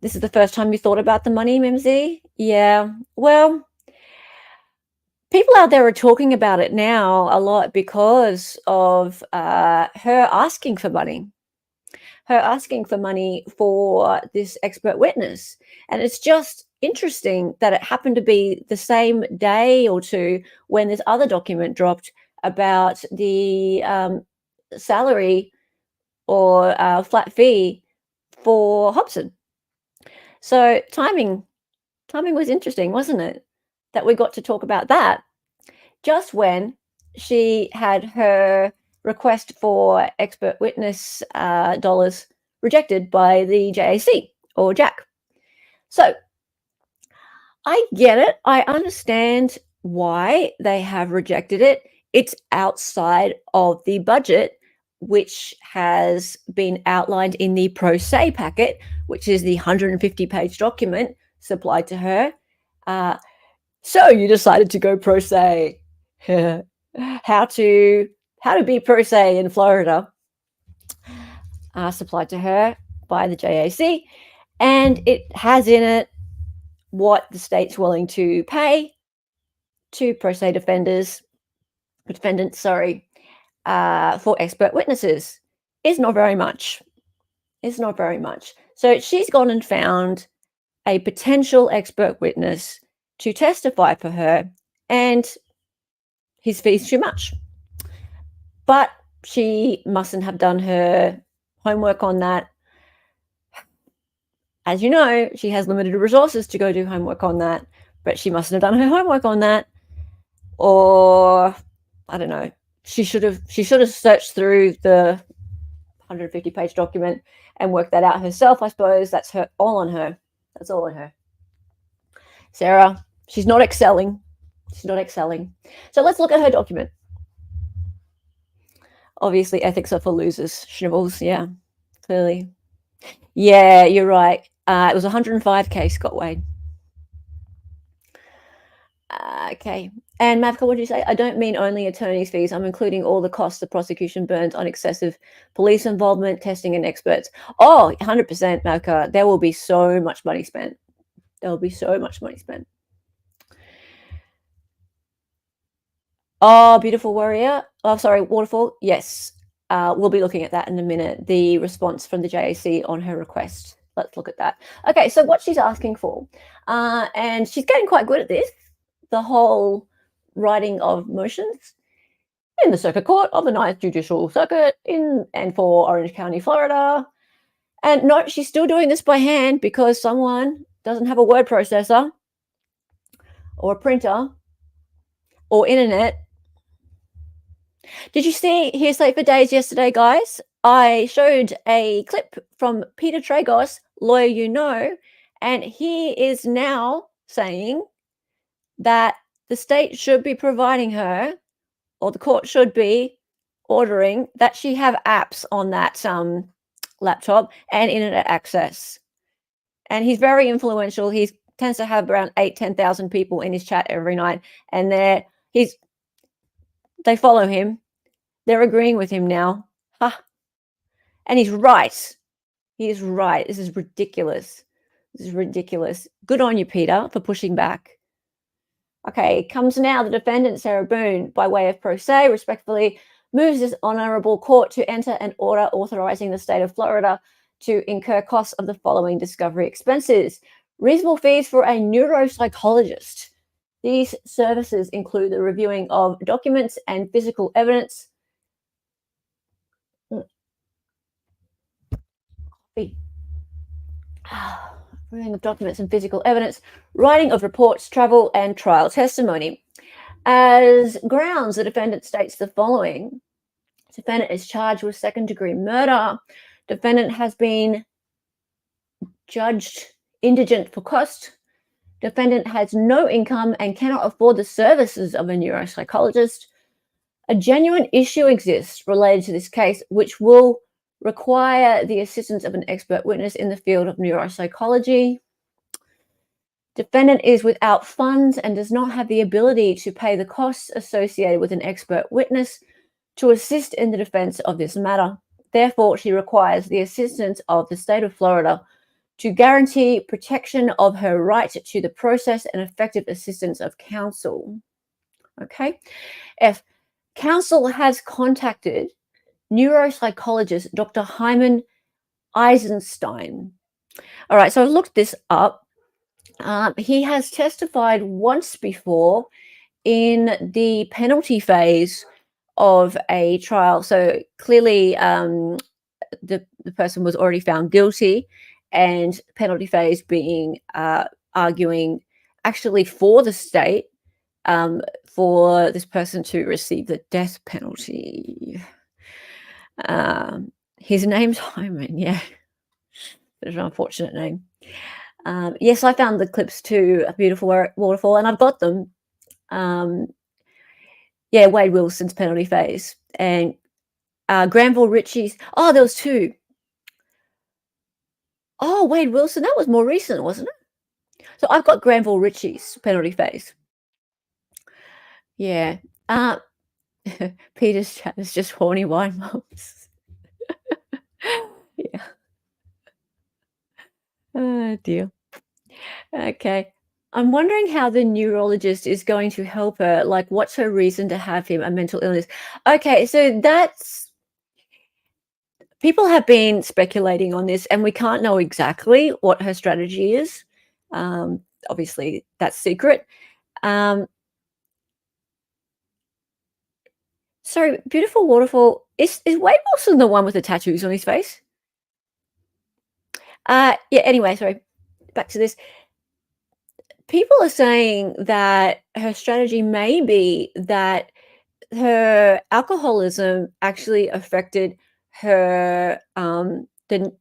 This is the first time you thought about the money, Mimsy? Yeah. Well, people out there are talking about it now a lot because of her asking for money. Her asking for money for this expert witness. And it's just interesting that it happened to be the same day or two when this other document dropped about the salary or flat fee for Hobson. So timing was interesting, wasn't it? That we got to talk about that just when she had her request for expert witness dollars rejected by the JAC or Jack. So I get it. I understand why they have rejected it. It's outside of the budget, which has been outlined in the pro se packet, which is the 150-page document supplied to her. So you decided to go pro se. How to be pro se in Florida, supplied to her by the JAC, and it has in it what the state's willing to pay to pro se defendants, for expert witnesses. Is not very much. It's not very much. So she's gone and found a potential expert witness to testify for her, and his fee's too much. But she mustn't have done her homework on that. As you know, she has limited resources to go do homework on that, but she mustn't have done her homework on that. Or, I don't know, she should have searched through the 150-page document and worked that out herself, I suppose. That's all on her. That's all on her. Sarah, she's not excelling. She's not excelling. So let's look at her document. Obviously, ethics are for losers. Schnibbles, yeah, clearly. Yeah, you're right. It was 105K, Scott Wade. Okay. And Mavka, what did you say? I don't mean only attorney's fees. I'm including all the costs the prosecution burns on excessive police involvement, testing, and experts. Oh, 100%, Mavka. There will be so much money spent. There will be so much money spent. Oh, beautiful warrior. Oh, sorry, waterfall. Yes. We'll be looking at that in a minute. The response from the JAC on her request. let's look at that. Okay, so what she's asking for, and she's getting quite good at this, the whole writing of motions in the Circuit Court of the Ninth Judicial Circuit in and for Orange County, Florida. And no, she's still doing this by hand because someone doesn't have a word processor or a printer or internet. Did you see Hearsay for Days yesterday, guys? I showed a clip from Peter Tragos, lawyer you know, and he is now saying that the state should be providing her, or the court should be ordering that she have apps on that laptop and internet access. And he's very influential. He tends to have around 10,000 people in his chat every night, and they follow him. They're agreeing with him now. Ha. And he's right. He is right. This is ridiculous. This is ridiculous. Good on you, Peter, for pushing back. Okay, comes now the defendant, Sarah Boone, by way of pro se, respectfully moves this honourable court to enter an order authorising the state of Florida to incur costs of the following discovery expenses. Reasonable fees for a neuropsychologist. These services include the reviewing of documents and physical evidence. Reviewing of documents and physical evidence, writing of reports, travel, and trial testimony. As grounds, the defendant states the following. Defendant is charged with second-degree murder. Defendant has been judged indigent for cost. Defendant has no income and cannot afford the services of a neuropsychologist. A genuine issue exists related to this case, which will require the assistance of an expert witness in the field of neuropsychology. Defendant is without funds and does not have the ability to pay the costs associated with an expert witness to assist in the defense of this matter. Therefore, she requires the assistance of the state of Florida to guarantee protection of her right to the process and effective assistance of counsel. Okay. F. Counsel has contacted neuropsychologist Dr. Hyman Eisenstein. All right, so I looked this up. He has testified once before in the penalty phase of a trial. So clearly the person was already found guilty, and penalty phase being arguing actually for the state for this person to receive the death penalty. His name's Hyman, yeah. Bit of an unfortunate name. Yes, I found the clips too, a beautiful waterfall, and I've got them. Yeah, Wade Wilson's penalty phase, and Granville Ritchie's. Oh, there was two. Oh, Wade Wilson, that was more recent, wasn't it? So I've got Granville Ritchie's penalty phase. Yeah. Peter's chat is just horny wine mums. Yeah. Oh, dear. Okay. I'm wondering how the neurologist is going to help her. Like, what's her reason to have him a mental illness? Okay, so that's... People have been speculating on this, and we can't know exactly what her strategy is. Obviously, that's secret. Sorry, beautiful waterfall. Is Wade Wilson the one with the tattoos on his face? Yeah, anyway, sorry. Back to this. People are saying that her strategy may be that her alcoholism actually affected her the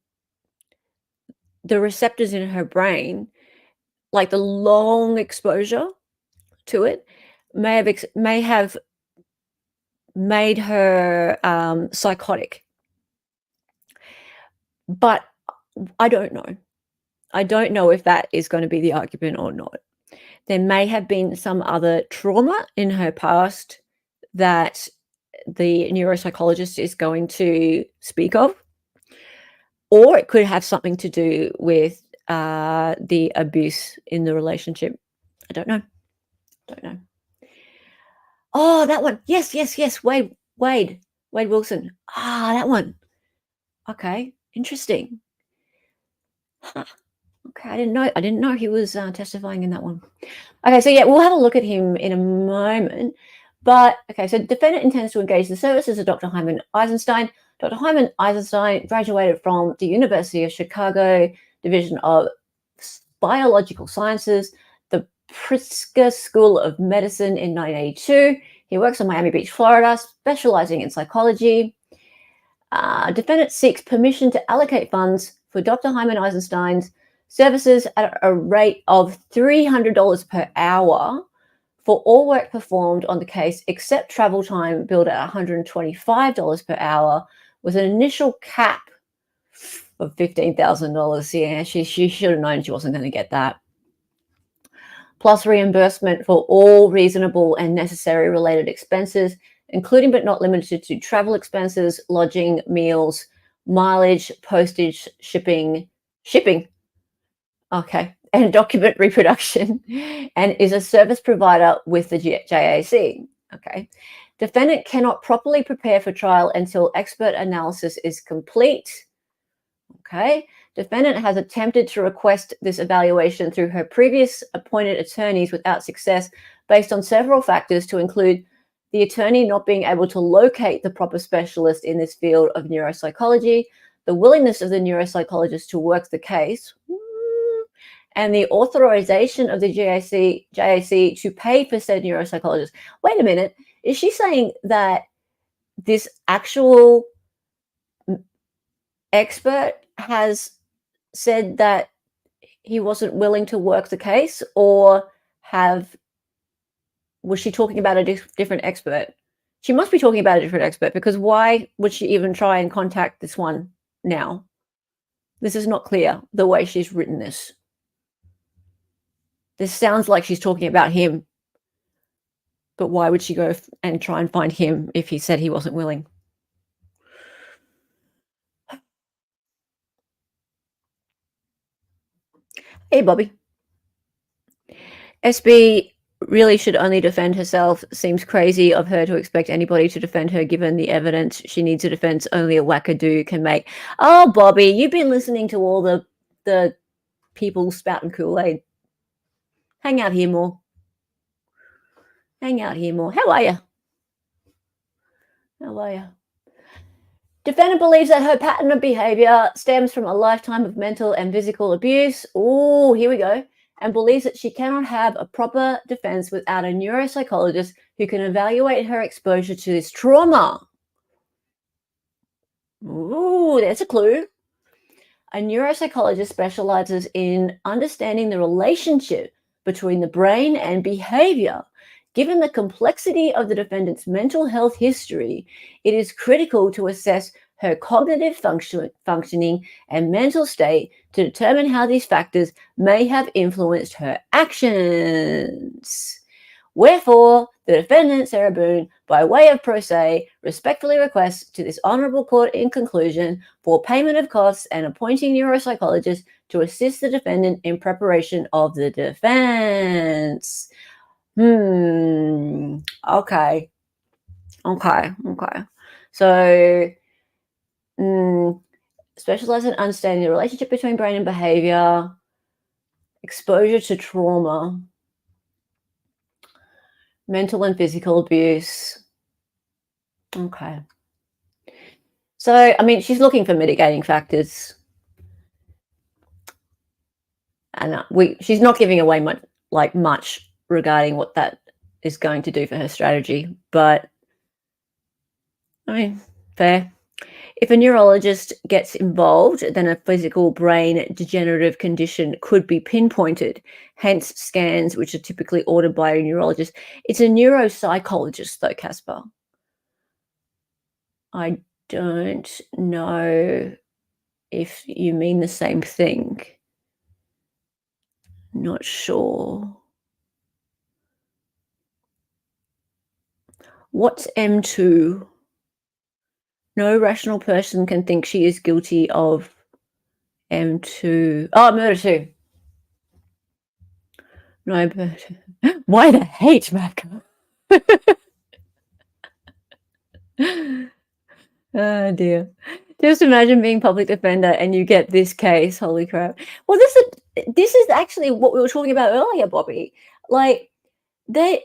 receptors in her brain, like the long exposure to it may have made her psychotic. But I don't know. I don't know if that is going to be the argument or not. There may have been some other trauma in her past that the neuropsychologist is going to speak of, or it could have something to do with the abuse in the relationship. I don't know. Don't know. Oh, that one. Yes. Wade Wilson. Ah, that one. Okay, interesting. Okay, I didn't know he was testifying in that one. Okay, so yeah, we'll have a look at him in a moment. But okay, so defendant intends to engage the services of Dr. Hyman Eisenstein. Dr. Hyman Eisenstein graduated from the University of Chicago Division of Biological Sciences, the Pritzker School of Medicine in 1982. He works in Miami Beach, Florida, specializing in psychology. Defendant seeks permission to allocate funds for Dr. Hyman Eisenstein's services at a rate of $300 per hour for all work performed on the case except travel time billed at $125 per hour with an initial cap of $15,000. Yeah, she should have known she wasn't going to get that. Plus reimbursement for all reasonable and necessary related expenses, including but not limited to travel expenses, lodging, meals, mileage, postage, shipping, okay, and document reproduction, and is a service provider with the JAC. Okay. Defendant cannot properly prepare for trial until expert analysis is complete. Okay. Defendant has attempted to request this evaluation through her previous appointed attorneys without success based on several factors, to include the attorney not being able to locate the proper specialist in this field of neuropsychology, the willingness of the neuropsychologist to work the case, and the authorization of the JAC to pay for said neuropsychologist. Wait a minute. Is she saying that this actual expert has said that he wasn't willing to work the case, or was she talking about a different expert? She must be talking about a different expert, because why would she even try and contact this one now? This is not clear the way she's written this. This sounds like she's talking about him, but why would she go and try and find him if he said he wasn't willing? Hey, Bobby. SB really should only defend herself. Seems crazy of her to expect anybody to defend her given the evidence. She needs a defense only a wackadoo can make. Oh, Bobby, you've been listening to all the people spouting Kool-Aid. Hang out here more. Hang out here more. How are you? How are you? Defendant believes that her pattern of behavior stems from a lifetime of mental and physical abuse. Oh, here we go. And believes that she cannot have a proper defense without a neuropsychologist who can evaluate her exposure to this trauma. Ooh, there's a clue. A neuropsychologist specializes in understanding the relationship between the brain and behavior. Given the complexity of the defendant's mental health history, it is critical to assess her cognitive functioning and mental state to determine how these factors may have influenced her actions. Wherefore, the defendant, Sarah Boone, by way of pro se, respectfully requests to this honourable court in conclusion for payment of costs and appointing neuropsychologists to assist the defendant in preparation of the defence. Okay. So, specialize in understanding the relationship between brain and behavior, exposure to trauma, mental and physical abuse. Okay. So, I mean, she's looking for mitigating factors. And she's not giving away much regarding what that is going to do for her strategy. But, I mean, fair. If a neurologist gets involved, then a physical brain degenerative condition could be pinpointed, hence scans, which are typically ordered by a neurologist. It's a neuropsychologist, though, Casper. I don't know if you mean the same thing. Not sure. What's M2? No rational person can think she is guilty of M2. Oh, murder 2. No, but why the hate, Mac? Oh, dear. Just imagine being public defender and you get this case. Holy crap. Well, this is actually what we were talking about earlier, Bobby. Like, they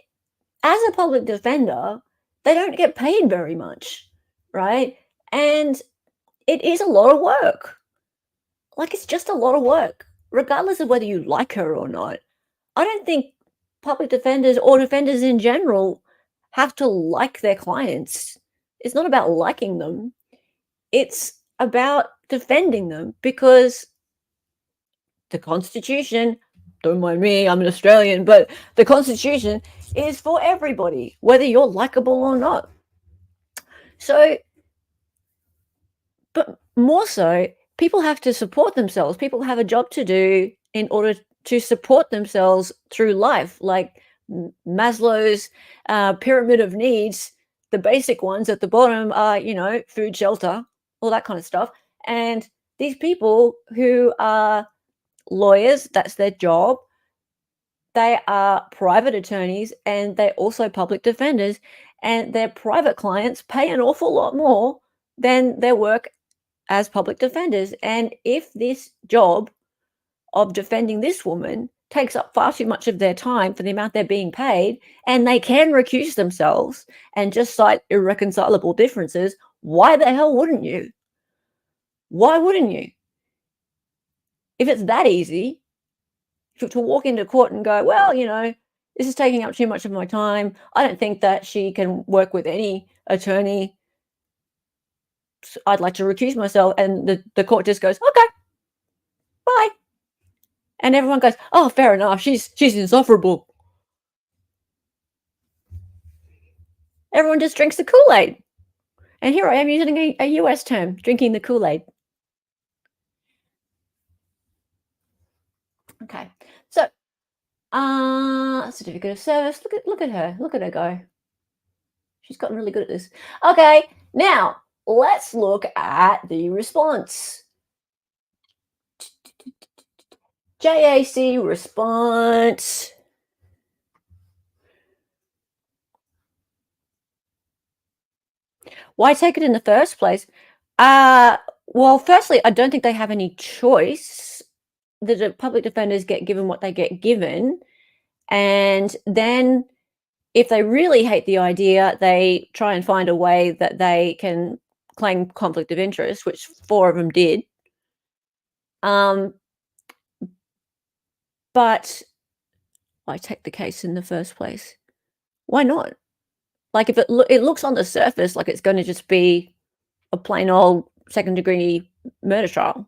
as a public defender, they don't get paid very much, right? And it is a lot of work. Like, it's just a lot of work, regardless of whether you like her or not. I don't think public defenders or defenders in general have to like their clients. It's not about liking them. It's about defending them because the Constitution, don't mind me, I'm an Australian, but the Constitution is for everybody, whether you're likable or not. So, but more so, people have to support themselves. People have a job to do in order to support themselves through life, like Maslow's pyramid of needs. The basic ones at the bottom are, food, shelter, all that kind of stuff. And these people who are lawyers, that's their job. They are private attorneys and they're also public defenders, and their private clients pay an awful lot more than their work as public defenders. And if this job of defending this woman takes up far too much of their time for the amount they're being paid, and they can recuse themselves and just cite irreconcilable differences, why the hell wouldn't you? Why wouldn't you? If it's that easy to walk into court and go, well, this is taking up too much of my time. I don't think that she can work with any attorney. I'd like to recuse myself. And the court just goes, okay, bye. And everyone goes, oh, fair enough. She's insufferable. Everyone just drinks the Kool-Aid. And here I am using a US term, drinking the Kool-Aid. Okay. So, certificate of service. Look at her. Look at her go. She's gotten really good at this. Okay. Now, let's look at the response. JAC response. Why take it in the first place? Well, firstly, I don't think they have any choice. The public defenders get given what they get given. And then if they really hate the idea, they try and find a way that they can claim conflict of interest, which 4 of them did. But why take the case in the first place? Why not? Like, if it looks on the surface like it's going to just be a plain old second-degree murder trial,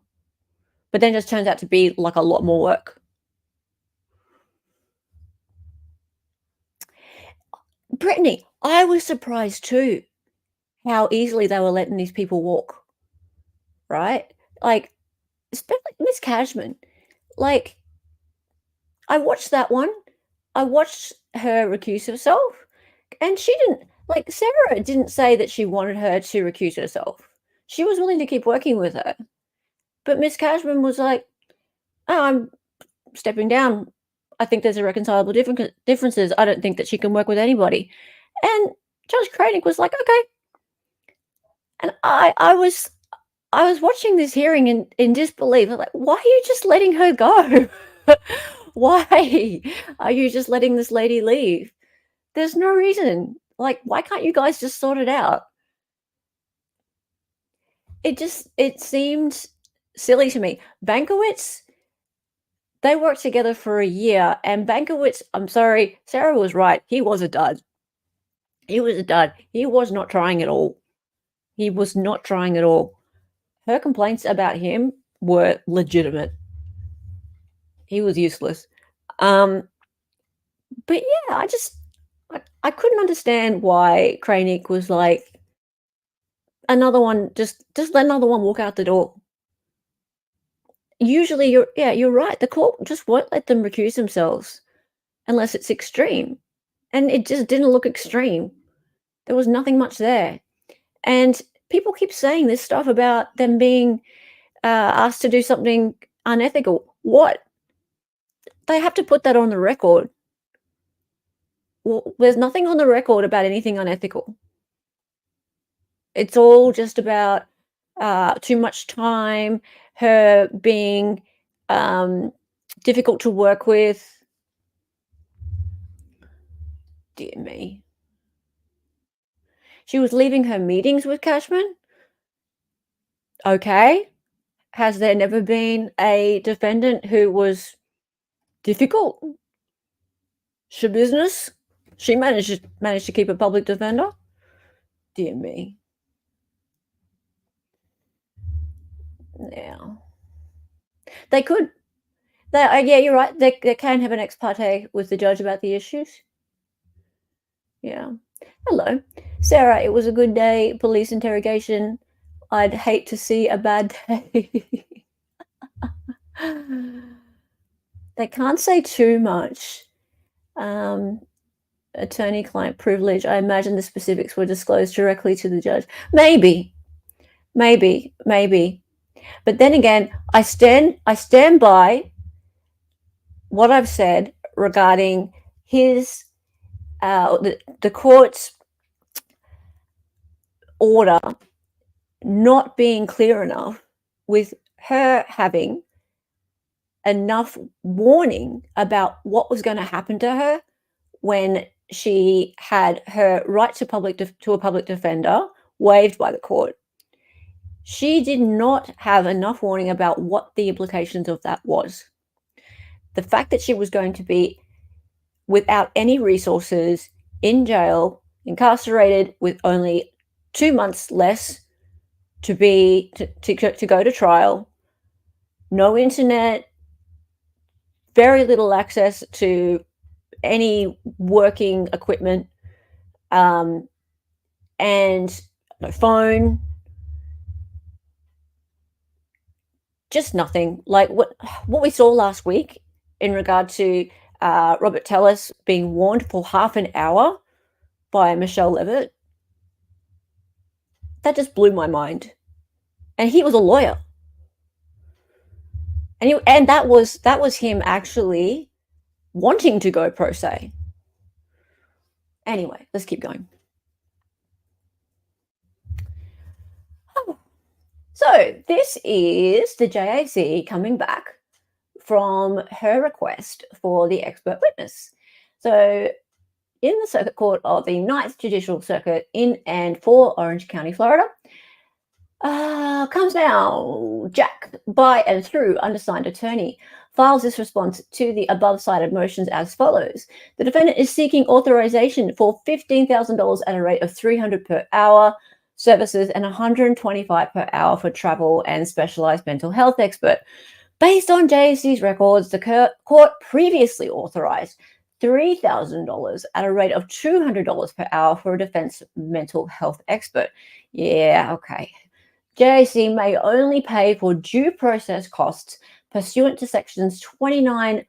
but then just turns out to be like a lot more work. Brittany, I was surprised too how easily they were letting these people walk, right? Like, especially Miss Cashman. Like, I watched that one. I watched her recuse herself, and she didn't, like, Sarah didn't say that she wanted her to recuse herself. She was willing to keep working with her. But Miss Cashman was like, oh, I'm stepping down. I think there's irreconcilable differences. I don't think that she can work with anybody. And Judge Koenig was like, okay. And I was watching this hearing in disbelief. I'm like, why are you just letting her go? Why are you just letting this lady leave? There's no reason. Like, why can't you guys just sort it out? It seemed silly to me. Bankowitz, they worked together for a year, and Bankowitz, I'm sorry, Sarah was right. He was a dud. He was a dud. He was not trying at all. He was not trying at all. Her complaints about him were legitimate. He was useless. But yeah, I couldn't understand why Koenig was like, another one, just let another one walk out the door. Usually you're right. The court just won't let them recuse themselves unless it's extreme. And it just didn't look extreme. There was nothing much there. And people keep saying this stuff about them being asked to do something unethical. What? They have to put that on the record. Well, there's nothing on the record about anything unethical. It's all just about too much time, her being difficult to work with. Dear me. She was leaving her meetings with Cashman? Okay. Has there never been a defendant who was difficult? Business? She managed to keep a public defender? Dear me. Yeah. They could. Yeah, you're right. They can have an ex parte with the judge about the issues. Yeah. Hello. Sarah, it was a good day. Police interrogation. I'd hate to see a bad day. They can't say too much. Attorney-client privilege. I imagine the specifics were disclosed directly to the judge. Maybe. But then again, I stand by what I've said regarding his the court's order not being clear enough, with her having enough warning about what was going to happen to her when she had her right to a public defender waived by the court. She did not have enough warning about what the implications of that was. The fact that she was going to be without any resources, in jail, incarcerated, with only 2 months less to go to trial, no internet, very little access to any working equipment, and no phone, just nothing. Like what we saw last week in regard to Robert Tellis being warned for half an hour by Michelle Levitt, that just blew my mind. And he was a lawyer, and that was him actually wanting to go pro se. Anyway, let's keep going. So this is the JAC coming back from her request for the expert witness. So in the Circuit Court of the 9th Judicial Circuit in and for Orange County, Florida, comes now. Jack, by and through undersigned attorney, files this response to the above cited motions as follows. The defendant is seeking authorization for $15,000 at a rate of $300 per hour services and $125 per hour for travel and specialized mental health expert. Based on JAC's records, the court previously authorized $3,000 at a rate of $200 per hour for a defense mental health expert. Yeah, okay. JAC may only pay for due process costs pursuant to sections 29.007,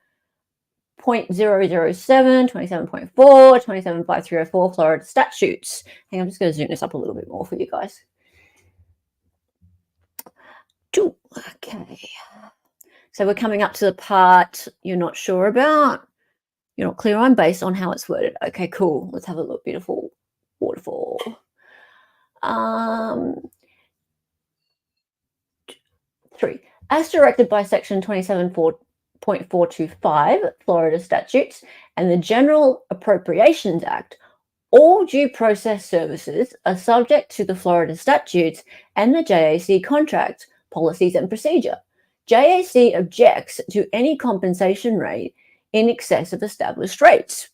27.4, 27.5304 Florida statutes. Hang on, I'm just going to zoom this up a little bit more for you guys. Okay. So we're coming up to the part you're not sure about, you're not clear on based on how it's worded. Okay, cool. Let's have a look. Beautiful waterfall. 3. As directed by section 27.425 Florida statutes and the General Appropriations Act, all due process services are subject to the Florida statutes and the JAC contract, policies and procedure. JAC objects to any compensation rate in excess of established rates.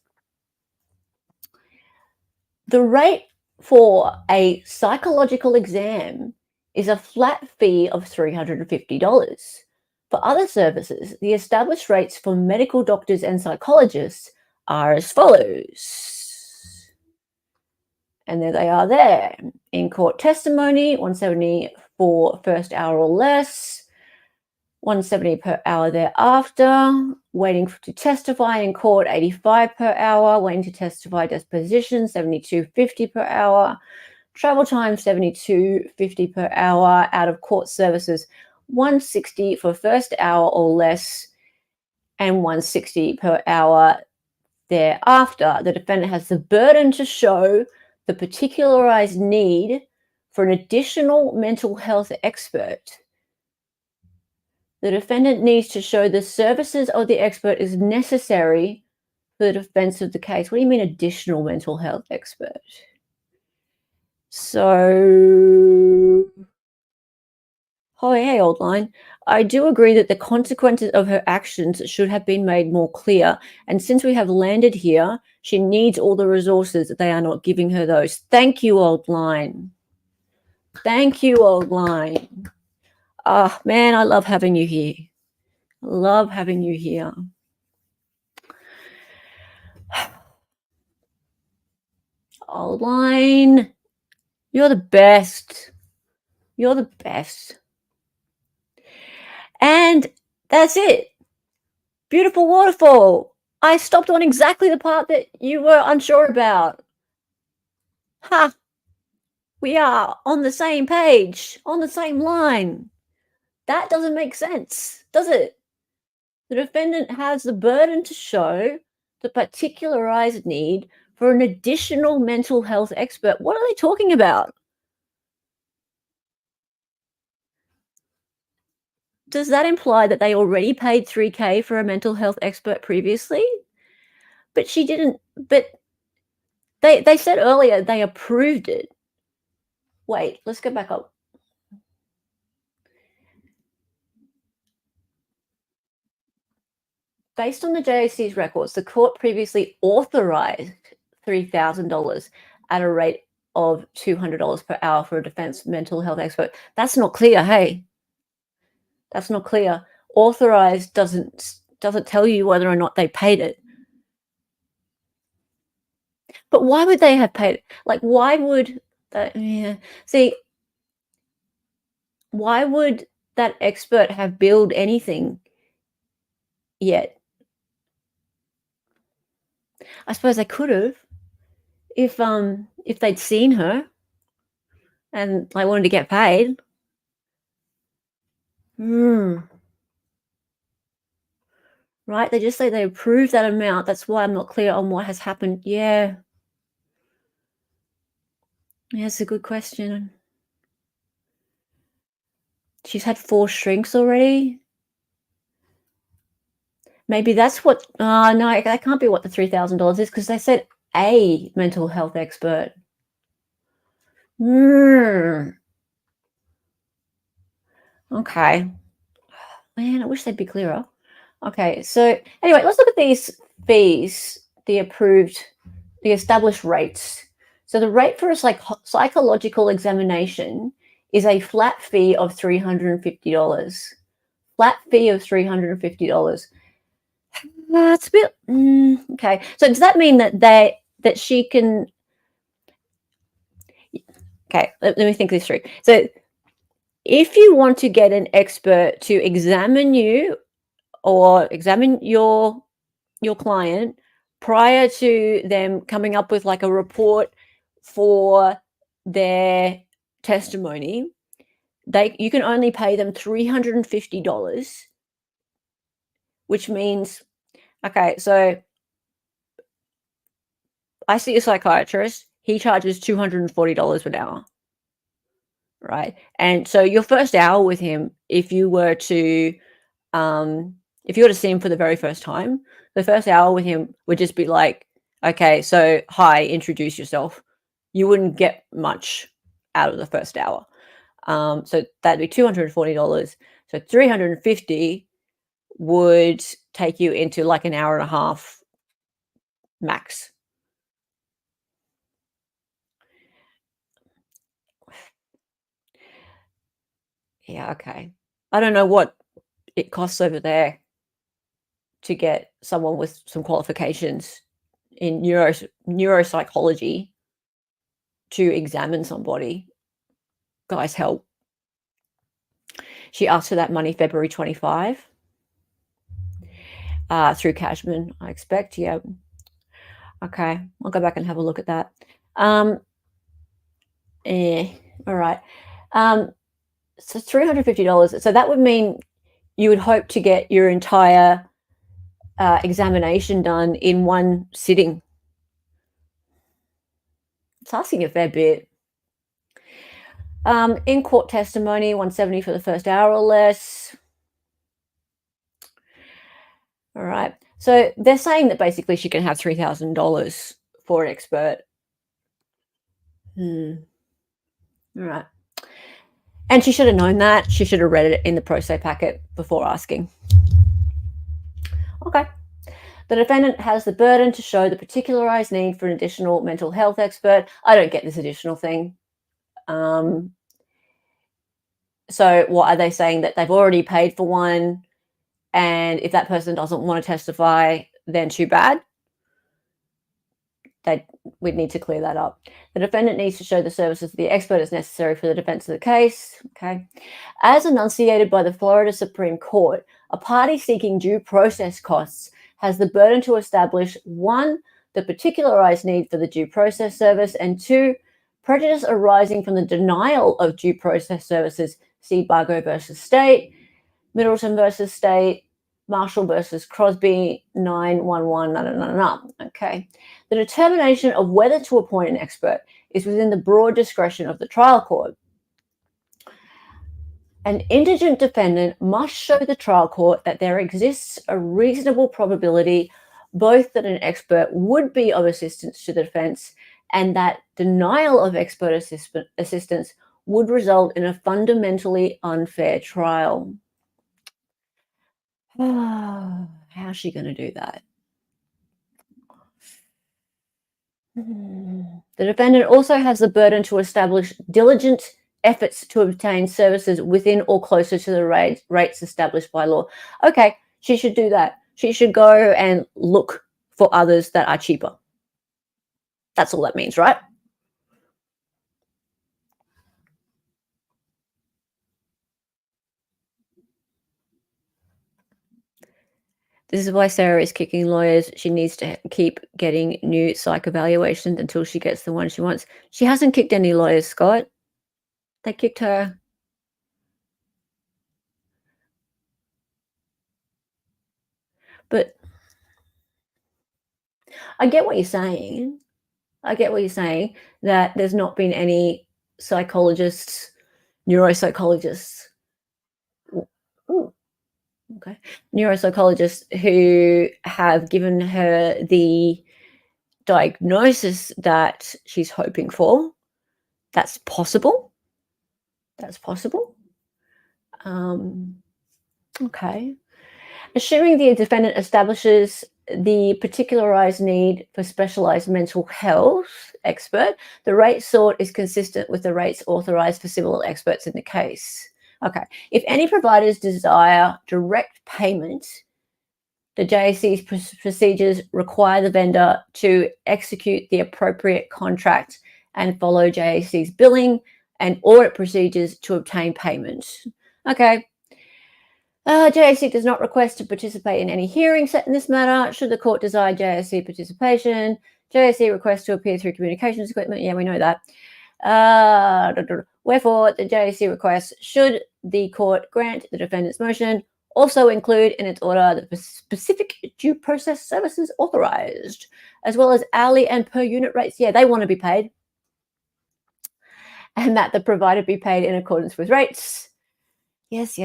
The rate for a psychological exam is a flat fee of $350. For other services, the established rates for medical doctors and psychologists are as follows. And there they are there. In court testimony, $170 for first hour or less, $170 per hour thereafter. Waiting to testify in court, $85 per hour. Waiting to testify deposition, $72.50 per hour. Travel time, $72.50 per hour. Out of court services, $160 for first hour or less, and $160 per hour thereafter. The defendant has the burden to show the particularized need for an additional mental health expert. The defendant needs to show the services of the expert is necessary for the defense of the case. What do you mean additional mental health expert? So, oh, hey, old line. I do agree that the consequences of her actions should have been made more clear. And since we have landed here, she needs all the resources. They are not giving her those. Thank you, old line. Thank you, old line. Ah, man, I love having you here. Love having you here. Old line, you're the best. You're the best. And that's it. Beautiful waterfall. I stopped on exactly the part that you were unsure about. Ha! We are on the same page, on the same line. That doesn't make sense, does it? The defendant has the burden to show the particularized need for an additional mental health expert. What are they talking about? Does that imply that they already paid $3K for a mental health expert previously? But she didn't. But they said earlier they approved it. Wait, let's go back up. Based on the JAC's records, the court previously authorized $3,000 at a rate of $200 per hour for a defense mental health expert. That's not clear, hey? That's not clear. Authorized doesn't tell you whether or not they paid it. But why would they have paid it? Like, why would that? Yeah. See, why would that expert have billed anything yet? I suppose they could have if they'd seen her and they wanted to get paid. Hmm. Right? They just say they approved that amount. That's why I'm not clear on what has happened. Yeah. Yeah, that's a good question. She's had 4 shrinks already. Maybe that's what no, that can't be what the $3,000 is because they said a mental health expert. Mm. Okay. Man, I wish they'd be clearer. Okay, so anyway, let's look at these fees, the established rates. So the rate for a psychological examination is a flat fee of $350. Flat fee of $350. That's a bit okay. So does that mean that she can? Okay, let me think this through. So if you want to get an expert to examine you or examine your client prior to them coming up with like a report for their testimony, you can only pay them $350, which means okay, so I see a psychiatrist, he charges $240 an hour, right? And so your first hour with him, if you were to see him for the very first time, the first hour with him would just be like, okay, so hi, introduce yourself. You wouldn't get much out of the first hour. So that'd be $240. So 350 would take you into like an hour and a half max. Yeah, okay. I don't know what it costs over there to get someone with some qualifications in neuropsychology to examine somebody. Guys, help. She asked for that money February 25 through Cashman, I expect. Yeah. Okay. I'll go back and have a look at that. All right. So $350. So that would mean you would hope to get your entire examination done in one sitting. It's asking a fair bit. In court testimony, 170 for the first hour or less. All right. So they're saying that basically she can have $3,000 for an expert. All right. And she should have known that. She should have read it in the pro se packet before asking. Okay. The defendant has the burden to show the particularized need for an additional mental health expert. I don't get this additional thing. So what are they saying, that they've already paid for one, and if that person doesn't want to testify, then too bad? We'd need to clear that up. The defendant needs to show the services of the expert as necessary for the defense of the case. Okay. As enunciated by the Florida Supreme Court, a party seeking due process costs has the burden to establish, 1, the particularized need for the due process service, and 2, prejudice arising from the denial of due process services. See Bargo versus State, Middleton versus State, Marshall versus Crosby, 911. Okay. The determination of whether to appoint an expert is within the broad discretion of the trial court. An indigent defendant must show the trial court that there exists a reasonable probability both that an expert would be of assistance to the defense and that denial of expert assistance would result in a fundamentally unfair trial. How's she going to do that? The defendant also has the burden to establish diligent efforts to obtain services within or closer to the rates established by law. Okay, she should do that. She should go and look for others that are cheaper. That's all that means, right? This is why Sarah is kicking lawyers. She needs to keep getting new psych evaluations until she gets the one she wants. She hasn't kicked any lawyers, Scott. They kicked her. But I get what you're saying. I get what you're saying, that there's not been any psychologists, neuropsychologists. Ooh, okay. Neuropsychologists who have given her the diagnosis that she's hoping for. That's possible. That's possible. Okay. Assuming the defendant establishes the particularized need for specialized mental health expert, the rate sought is consistent with the rates authorized for similar experts in the case. Okay. If any providers desire direct payment, the JAC's procedures require the vendor to execute the appropriate contract and follow JAC's billing and audit procedures to obtain payment. Okay. JAC does not request to participate in any hearing set in this matter. Should the court desire JAC participation, JAC requests to appear through communications equipment. Yeah, we know that. Wherefore, the JAC request, should the court grant the defendant's motion, also include in its order the specific due process services authorized, as well as hourly and per unit rates. Yeah, they want to be paid. And that the provider be paid in accordance with rates. Yes.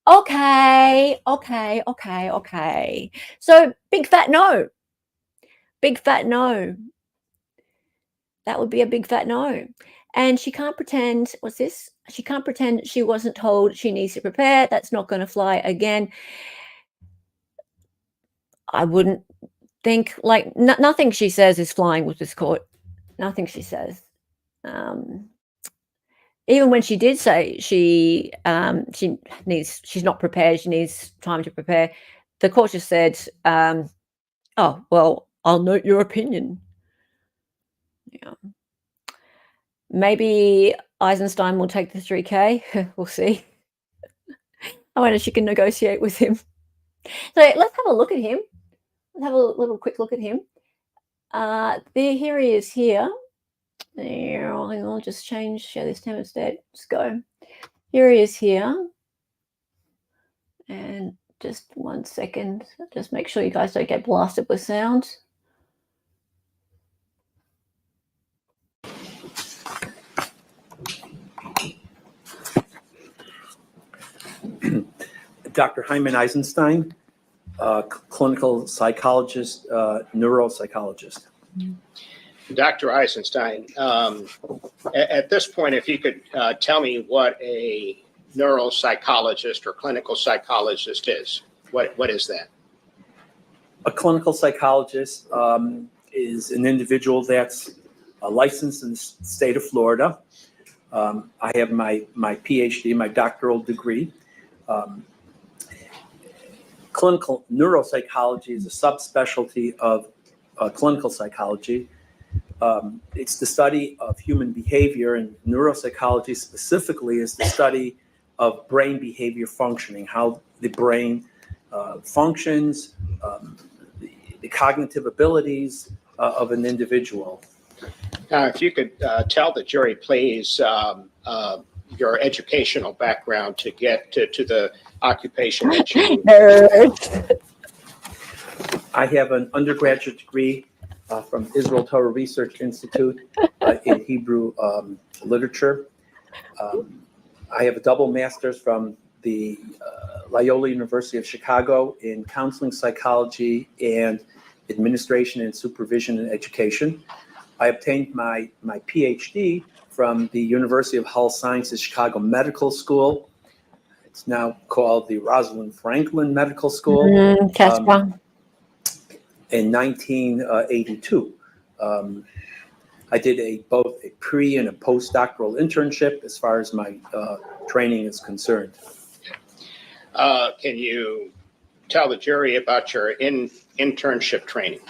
Okay. So big fat no. Big fat no. That would be a big fat no. And she can't pretend, what's this? She can't pretend she wasn't told she needs to prepare. That's not going to fly again. I wouldn't think, like, nothing she says is flying with this court. Nothing she says. Even when she did say she's not prepared, she needs time to prepare, the court just said, oh, well, I'll note your opinion. Yeah. Maybe Eisenstein will take the 3K. We'll see. I wonder if she can negotiate with him. So let's have a look at him. Let's have a little quick look at him. Here he is here. Hang on, just share this tab instead. Just go. Here he is here. And just 1 second. Just make sure you guys don't get blasted with sound. Dr. Hyman Eisenstein, clinical psychologist, neuropsychologist. Dr. Eisenstein, at this point, if you could tell me what a neuropsychologist or clinical psychologist is, what is that? A clinical psychologist is an individual that's licensed in the state of Florida. I have my PhD, my doctoral degree. Clinical neuropsychology is a subspecialty of clinical psychology. It's the study of human behavior, and neuropsychology specifically is the study of brain behavior functioning, how the brain functions, the cognitive abilities of an individual. If you could tell the jury, please, your educational background to get to the occupation that you... I have an undergraduate degree from Israel Torah Research Institute in Hebrew literature. I have a double master's from the Loyola University of Chicago in counseling psychology and administration and supervision and education. I obtained my PhD from the University of Health Sciences Chicago Medical School. It's now called the Rosalind Franklin Medical School. In 1982. I did both a pre and a postdoctoral internship as far as my training is concerned. Can you tell the jury about your internship training?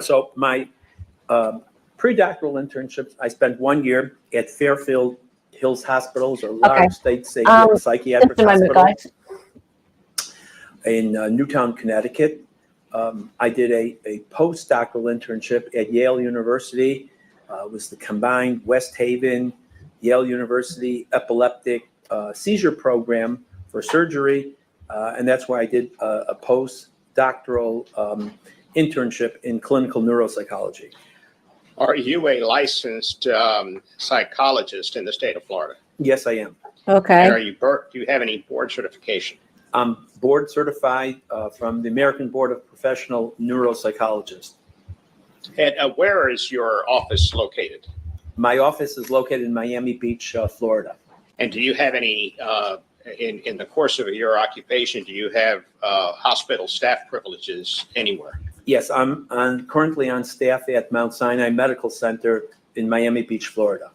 So my pre-doctoral internships, I spent 1 year at Fairfield Hills Hospitals, a large state psychiatric hospital in Newtown, Connecticut. I did a postdoctoral internship at Yale University. It was the combined West Haven, Yale University epileptic seizure program for surgery. And that's where I did a postdoctoral internship in clinical neuropsychology. Are you a licensed psychologist in the state of Florida? Yes, I am. Okay. And do you have any board certification? I'm board certified from the American Board of Professional Neuropsychologists. And where is your office located? My office is located in Miami Beach, Florida. And do you have any, in the course of your occupation, do you have hospital staff privileges anywhere? Yes, I'm currently on staff at Mount Sinai Medical Center in Miami Beach, Florida.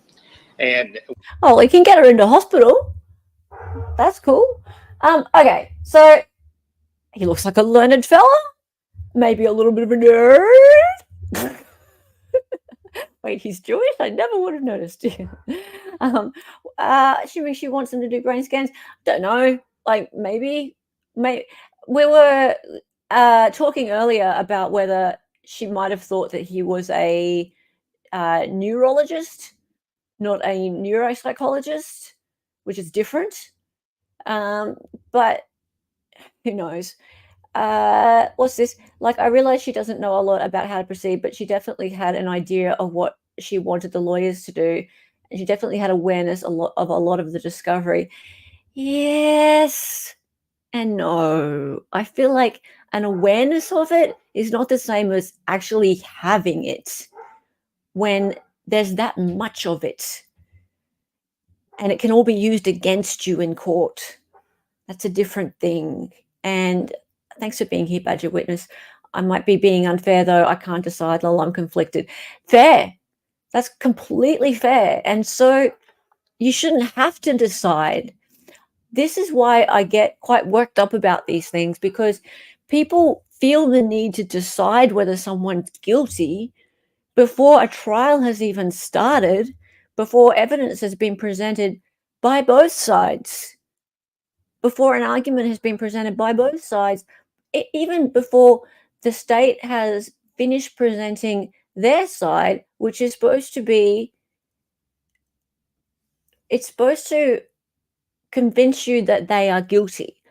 And oh, we can get her into hospital. That's cool. Okay, so he looks like a learned fella, maybe a little bit of a nerd. Wait, he's Jewish? I never would have noticed. She wants him to do brain scans. Don't know. Like maybe we were talking earlier about whether she might have thought that he was a neurologist, not a neuropsychologist, which is different. But who knows? What's this? Like, I realize she doesn't know a lot about how to proceed, but she definitely had an idea of what she wanted the lawyers to do. And she definitely had awareness of a lot of the discovery. Yes and no. I feel like an awareness of it is not the same as actually having it when there's that much of it. And it can all be used against you in court. That's a different thing. And thanks for being here, Badger Witness. I might be being unfair, though. I can't decide. Lol, I'm conflicted. Fair. That's completely fair. And so you shouldn't have to decide. This is why I get quite worked up about these things, because people feel the need to decide whether someone's guilty before a trial has even started, before evidence has been presented by both sides, before an argument has been presented by both sides, even before the state has finished presenting their side, which is supposed to be, it's supposed to convince you that they are guilty,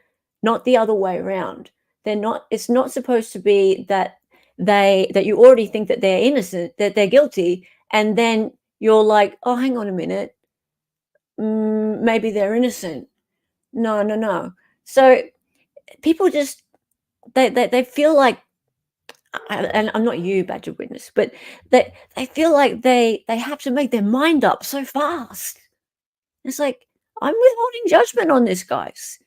not the other way around. They're not, it's not supposed to be that that you already think that they're innocent, that they're guilty, and then you're like, oh, hang on a minute, maybe they're innocent. No. So people just they feel like, and I'm not you, badger witness, but they feel like they have to make their mind up so fast. It's like, I'm withholding judgment on this, guys.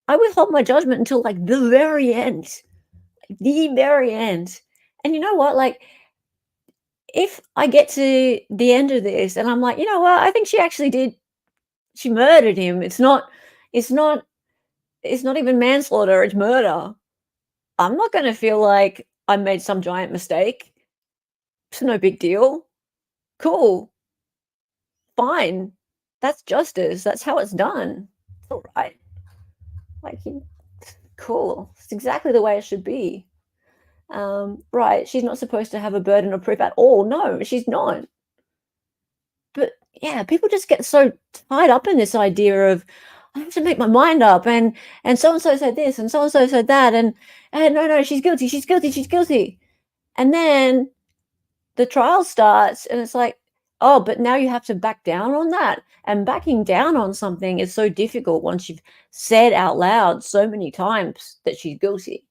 I withhold my judgment until like the very end. The very end. And you know what? Like, if I get to the end of this and I'm like, you know what, I think she murdered him. It's not even manslaughter, it's murder. I'm not gonna feel like I made some giant mistake. It's no big deal. Cool. Fine. That's justice. That's how it's done. It's all right. Like, cool. It's exactly the way it should be. Right. She's not supposed to have a burden of proof at all. No, she's not. But yeah, people just get so tied up in this idea of, I have to make my mind up, and so said this, and so said that, and no, she's guilty. And then the trial starts, and it's like, oh, but now you have to back down on that. And backing down on something is so difficult once you've said out loud so many times that she's guilty.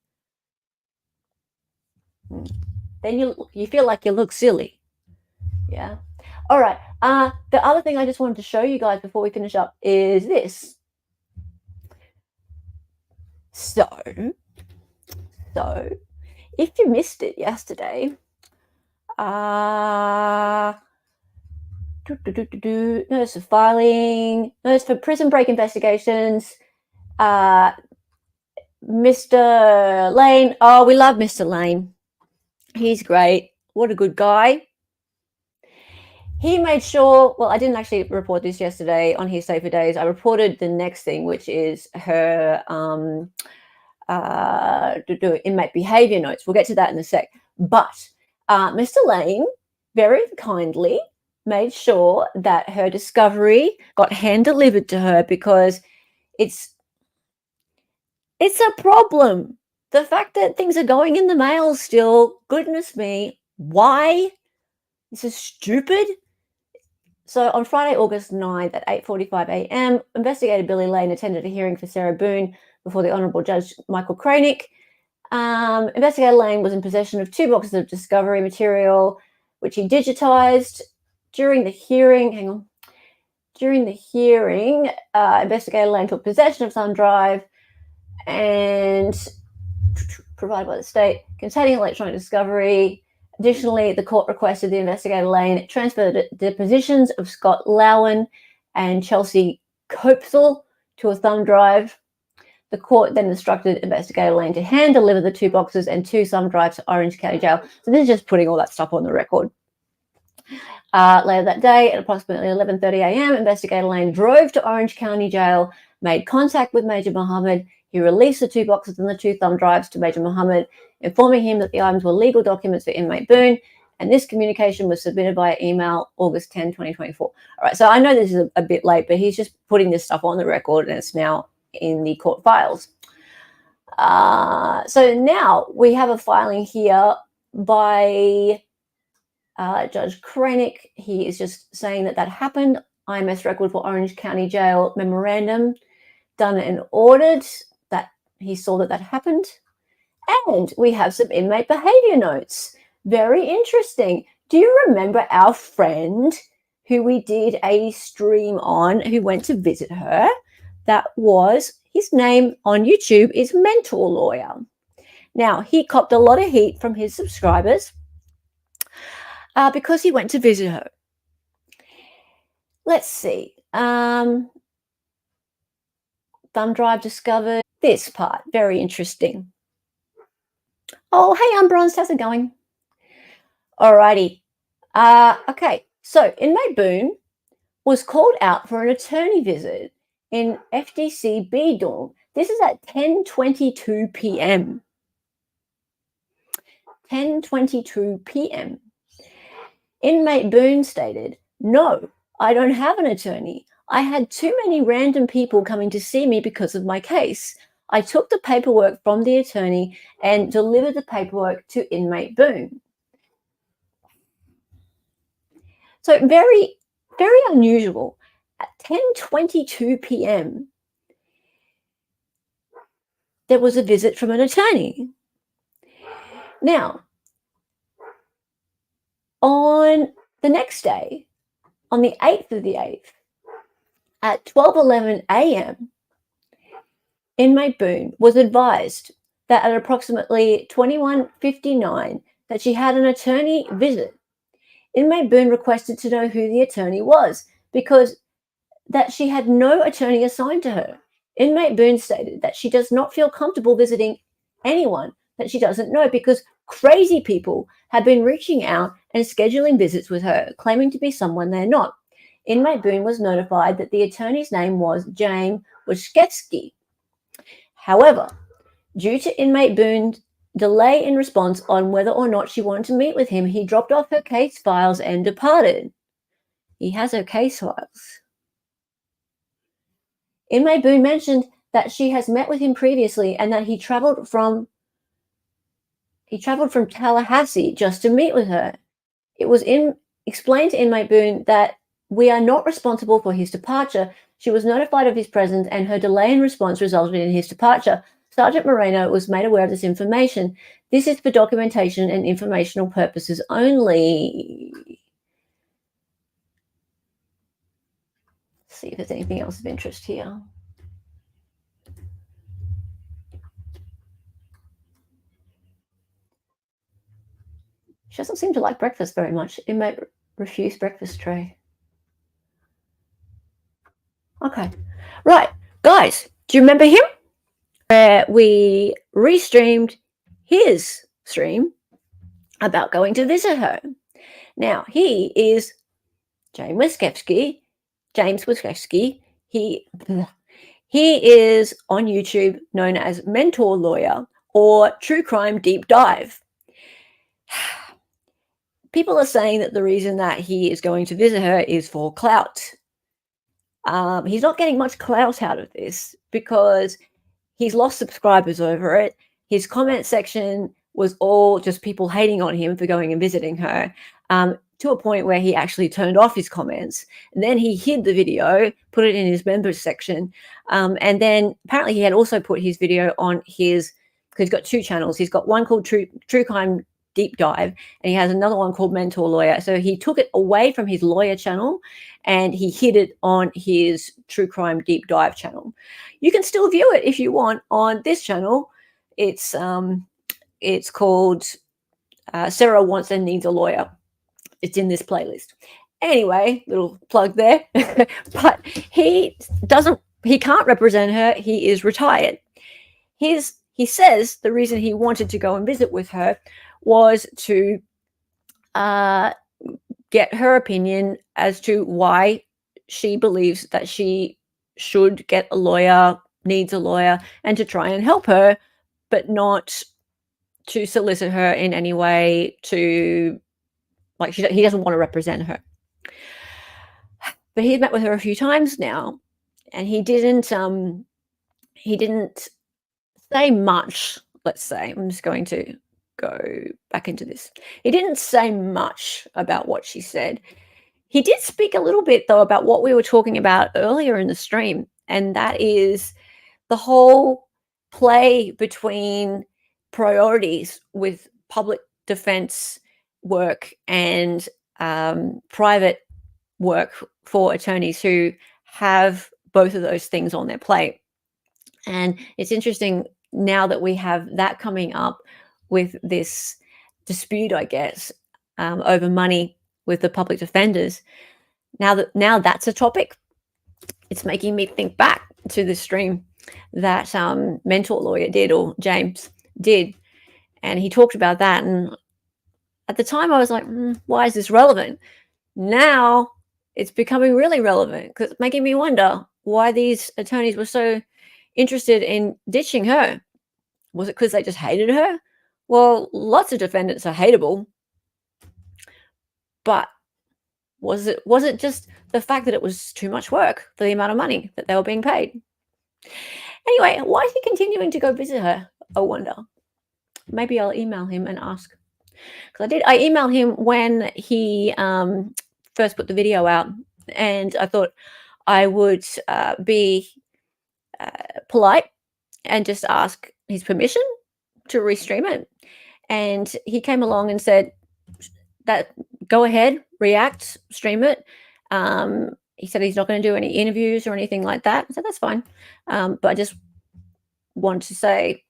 Then you feel like you look silly. Yeah. All right. The other thing I just wanted to show you guys before we finish up is this. So if you missed it yesterday, notice of filing, notice for prison break investigations, Mr. Lane. Oh, we love Mr. Lane. He's great. What a good guy. He made sure, well, I didn't actually report this yesterday on his Safer Days. I reported the next thing, which is her inmate behavior notes. We'll get to that in a sec. But Mr. Lane very kindly made sure that her discovery got hand delivered to her, because it's a problem. The fact that things are going in the mail still, goodness me, why? This is stupid. So on Friday, August 9th at 8:45 a.m., investigator Billy Lane attended a hearing for Sarah Boone before the Honourable Judge Michael Kranick. Investigator Lane was in possession of 2 boxes of discovery material, which he digitised. During the hearing, Investigator Lane took possession of thumb drive and provided by the state containing electronic discovery. Additionally, the court requested the investigator Lane transfer the depositions of Scott Lowen and Chelsea Copethal to a thumb drive. The court then instructed investigator Lane to hand deliver the 2 boxes and 2 thumb drives to Orange County Jail. So this is just putting all that stuff on the record. Later that day, at approximately 11:30 a.m., investigator Lane drove to Orange County Jail, made contact with Major Muhammad. He released the 2 boxes and the 2 thumb drives to Major Muhammad, informing him that the items were legal documents for inmate Boone, and this communication was submitted via email August 10, 2024. All right, so I know this is a bit late, but he's just putting this stuff on the record, and it's now in the court files. So now we have a filing here by Judge Kranick. He is just saying that happened. IMS record for Orange County Jail memorandum done and ordered, that he saw that happened. And we have some inmate behavior notes. Very interesting. Do you remember our friend who we did a stream on, who went to visit her? That was, his name on YouTube is Mentor Lawyer. Now, he copped a lot of heat from his subscribers because he went to visit her. Let's see. Thumb drive discovered. This part, very interesting. Oh, hey, Umbronze, how's it going? Alrighty. Okay, so inmate Boone was called out for an attorney visit in FDC B dorm. This is at 10:22 p.m. 10:22 p.m. Inmate Boone stated, "No, I don't have an attorney. I had too many random people coming to see me because of my case. I took the paperwork from the attorney and delivered the paperwork to inmate Boone." So very, very unusual. At 10:22 p.m., there was a visit from an attorney. Now, on the next day, on the 8th of the 8th, at 12:11 a.m., inmate Boone was advised that at approximately 21:59 that she had an attorney visit. Inmate Boone requested to know who the attorney was because that she had no attorney assigned to her. Inmate Boone stated that she does not feel comfortable visiting anyone that she doesn't know because crazy people have been reaching out and scheduling visits with her, claiming to be someone they're not. Inmate Boone was notified that the attorney's name was James Wyszkiewski. However, due to inmate Boone's delay in response on whether or not she wanted to meet with him, he dropped off her case files and departed. He has her case files. Inmate Boone mentioned that she has met with him previously and that he traveled from Tallahassee just to meet with her. It was explained to inmate Boone that we are not responsible for his departure. She was notified of his presence and her delay in response resulted in his departure. Sergeant Moreno was made aware of this information. This is for documentation and informational purposes only. Let's see if there's anything else of interest here. She doesn't seem to like breakfast very much. Inmate refuse breakfast tray. Okay. Right. Guys, do you remember him? Where we restreamed his stream about going to visit her. Now, he is James Wyszkiewski. He is on YouTube known as Mentor Lawyer or True Crime Deep Dive. People are saying that the reason that he is going to visit her is for clout. He's not getting much clout out of this because he's lost subscribers over it. His comment section was all just people hating on him for going and visiting her, to a point where he actually turned off his comments. And then he hid the video, put it in his members section. And then apparently he had also put his video on his, because he's got two channels. He's got one called True Crime Deep Dive, and he has another one called Mentor Lawyer. So he took it away from his lawyer channel and he hid it on his True Crime Deep Dive channel. You can still view it if you want on this channel. It's called Sarah Wants and Needs a Lawyer. It's in this playlist. Anyway, little plug there. But he can't represent her. He is retired. He says the reason he wanted to go and visit with her was to get her opinion as to why she believes that she should get a lawyer, needs a lawyer, and to try and help her, but not to solicit her in any way to, like, he doesn't want to represent her. But he's met with her a few times now, and he didn't say much, let's say. I'm just going to go back into this. He didn't say much about what she said. He did speak a little bit, though, about what we were talking about earlier in the stream, and that is the whole play between priorities with public defense work and private work for attorneys who have both of those things on their plate. And it's interesting now that we have that coming up with this dispute, I guess, over money with the public defenders. Now that's a topic, it's making me think back to the stream that Mentor Lawyer did, or James did, and he talked about that. And at the time I was like, why is this relevant? Now it's becoming really relevant because it's making me wonder why these attorneys were so interested in ditching her. Was it because they just hated her? Well, lots of defendants are hateable, but was it just the fact that it was too much work for the amount of money that they were being paid? Anyway, why is he continuing to go visit her? I wonder. Maybe I'll email him and ask. Because I emailed him when he first put the video out, and I thought I would be polite and just ask his permission to restream it. And he came along and said that go ahead, react, stream it. He said he's not going to do any interviews or anything like that. I said that's fine. But I just want to say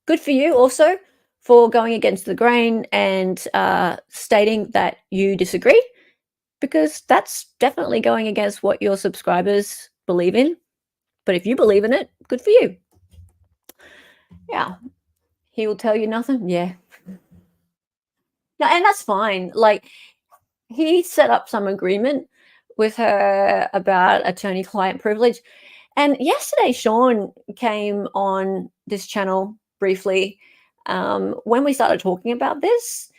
good for you also for going against the grain and stating that you disagree, because that's definitely going against what your subscribers believe in. But if you believe in it, good for you. Yeah. He will tell you nothing. Yeah. No, and that's fine. Like, he set up some agreement with her about attorney-client privilege. And yesterday, Sean came on this channel briefly when we started talking about this.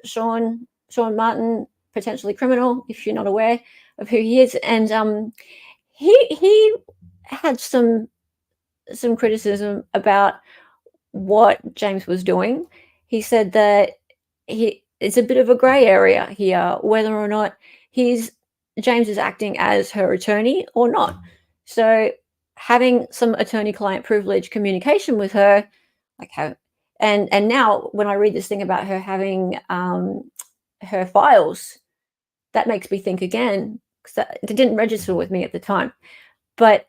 Sean Martin, potentially criminal, if you're not aware of who he is, and he had some criticism about what James was doing. He said that it's a bit of a grey area here, whether or not James is acting as her attorney or not. So having some attorney-client privilege communication with her, like how, and now when I read this thing about her having her files, that makes me think again, because it didn't register with me at the time, but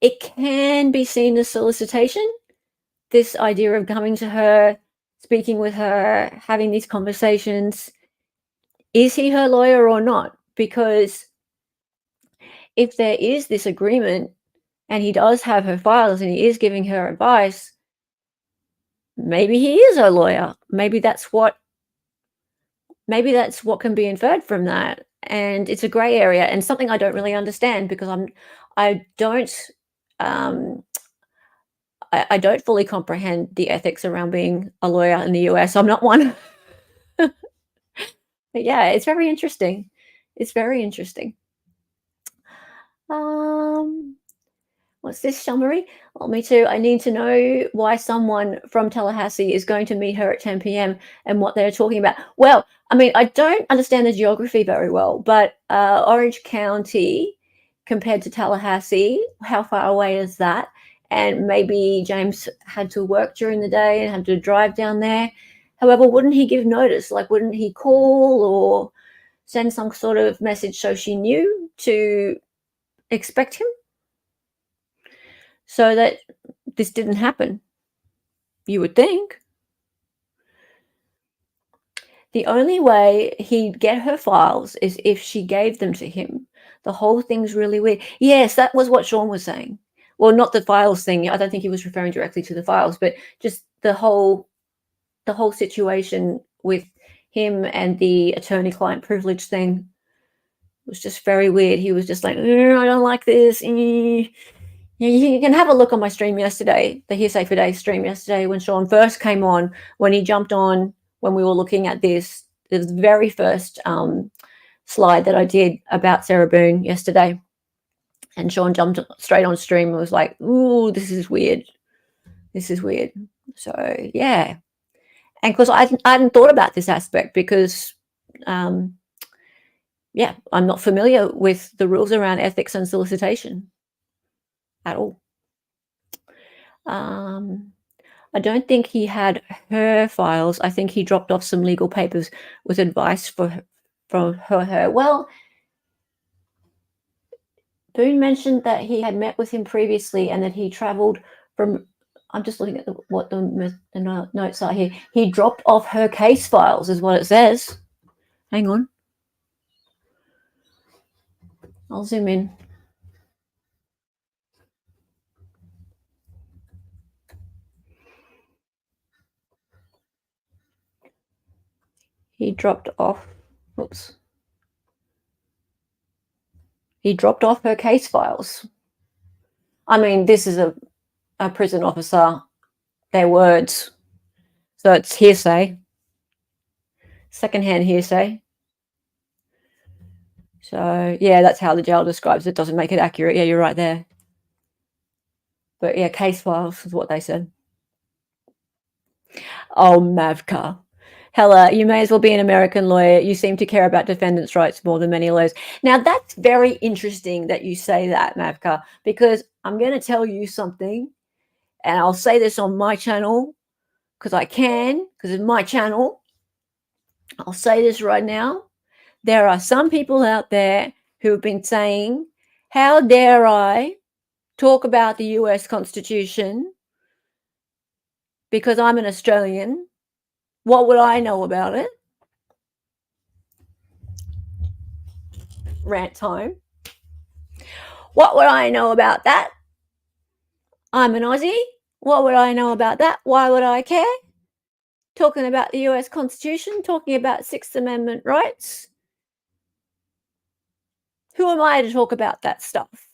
it can be seen as solicitation. This idea of coming to her, speaking with her, having these conversations. Is he her lawyer or not? Because if there is this agreement and he does have her files and he is giving her advice, maybe he is her lawyer. Maybe that's what can be inferred from that. And it's a gray area and something I don't really understand, because I don't fully comprehend the ethics around being a lawyer in the US. I'm not one. But yeah, it's very interesting. It's very interesting. What's this summary? Well, me too. I need to know why someone from Tallahassee is going to meet her at 10 p.m. and what they're talking about. Well, I mean, I don't understand the geography very well, but Orange County compared to Tallahassee, how far away is that? And maybe James had to work during the day and had to drive down there. However, wouldn't he give notice? Like, wouldn't he call or send some sort of message so she knew to expect him, so that this didn't happen? You would think. The only way he'd get her files is if she gave them to him. The whole thing's really weird. Yes, that was what Sean was saying. Well, not the files thing. I don't think he was referring directly to the files, but just the whole situation with him and the attorney-client privilege thing was just very weird. He was just like, I don't like this. You can have a look on my stream yesterday, the Hearsay for Days stream yesterday, when Sean first came on, when he jumped on, when we were looking at this. It was the very first slide that I did about Sarah Boone yesterday. And Sean jumped straight on stream and was like, ooh, this is weird. This is weird. So, yeah. And of course, I hadn't thought about this aspect because, yeah, I'm not familiar with the rules around ethics and solicitation at all. I don't think he had her files. I think he dropped off some legal papers with advice from her. Well, Boone mentioned that he had met with him previously and that he traveled from, I'm just looking at what the notes are here. He dropped off her case files is what it says. Hang on. I'll zoom in. He dropped off, oops. He dropped off her case files. I mean, this is a prison officer, their words. So it's hearsay, secondhand hearsay. So, yeah, that's how the jail describes it. Doesn't make it accurate. Yeah, you're right there. But, yeah, case files is what they said. Oh, Mavka. Hella, you may as well be an American lawyer. You seem to care about defendants' rights more than many lawyers. Now, that's very interesting that you say that, Mavka, because I'm going to tell you something and I'll say this on my channel because I can, because it's my channel. I'll say this right now. There are some people out there who have been saying, how dare I talk about the US Constitution because I'm an Australian? What would I know about it? Rant time. What would I know about that? I'm an Aussie. What would I know about that? Why would I care? Talking about the US Constitution, talking about Sixth Amendment rights. Who am I to talk about that stuff?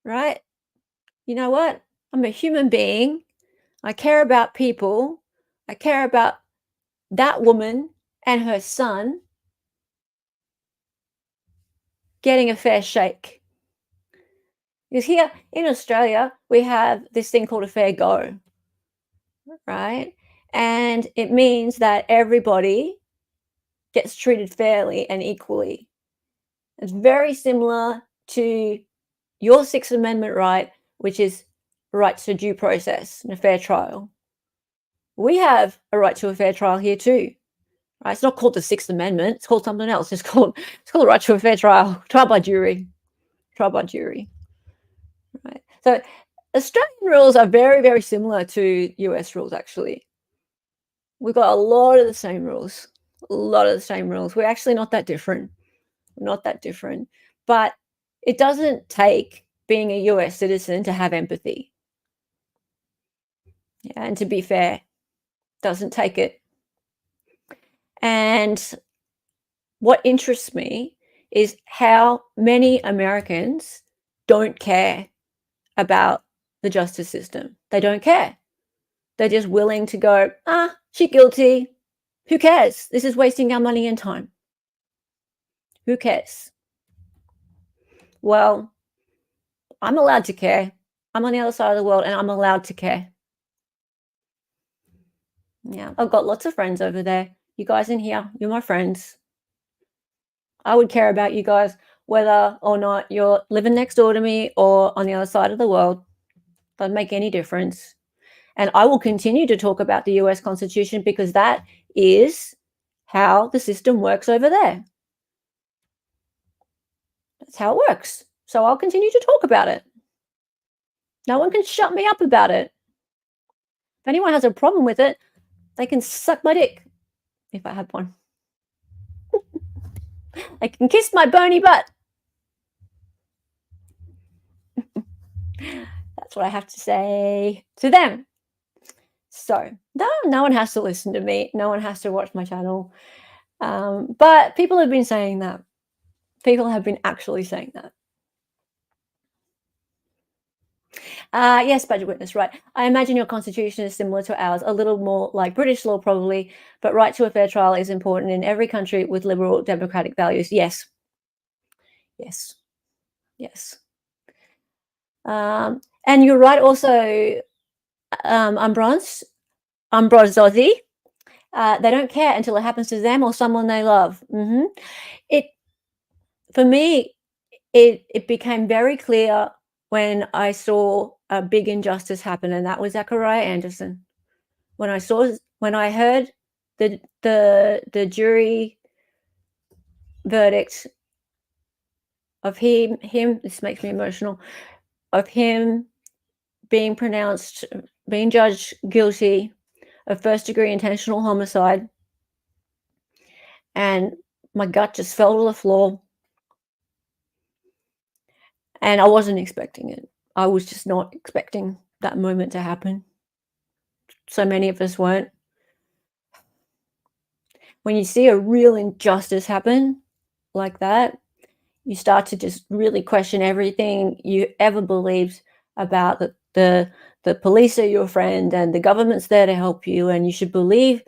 Right? You know what? I'm a human being. I care about people. I care about that woman and her son getting a fair shake. Because here in Australia, we have this thing called a fair go, right? And it means that everybody gets treated fairly and equally. It's very similar to your Sixth Amendment right, which is right to due process and a fair trial. We have a right to a fair trial here too. Right? It's not called the Sixth Amendment. It's called something else. It's called the right to a fair trial. Trial by jury. Trial by jury. Right. So Australian rules are very, very similar to US rules, actually. We've got a lot of the same rules. A lot of the same rules. We're actually not that different. Not that different. But it doesn't take being a US citizen to have empathy. Yeah, and to be fair, doesn't take it. And what interests me is how many Americans don't care about the justice system. They don't care. They're just willing to go, she's guilty. Who cares? This is wasting our money and time. Who cares? Well, I'm allowed to care. I'm on the other side of the world and I'm allowed to care. Yeah, I've got lots of friends over there. You guys in here, you're my friends. I would care about you guys whether or not you're living next door to me or on the other side of the world. Doesn't make any difference. And I will continue to talk about the US Constitution because that is how the system works over there. That's how it works. So I'll continue to talk about it. No one can shut me up about it. If anyone has a problem with it, they can suck my dick, if I have one. They can kiss my bony butt. That's what I have to say to them. So no one has to listen to me. No one has to watch my channel. But people have been saying that. People have been actually saying that. Yes, Budget Witness, right. I imagine your constitution is similar to ours, a little more like British law probably, but right to a fair trial is important in every country with liberal democratic values. Yes. Yes. Yes. And you're right also, Ambrose Aussie. They don't care until it happens to them or someone they love. For me, it became very clear when I saw a big injustice happen, and that was Zachariah Anderson. When I heard the jury verdict of him, this makes me emotional, of him being judged guilty of first-degree intentional homicide, and my gut just fell to the floor. And I wasn't expecting it. I was just not expecting that moment to happen. So many of us weren't. When you see a real injustice happen like that, you start to just really question everything you ever believed about the police are your friend and the government's there to help you, and you should believe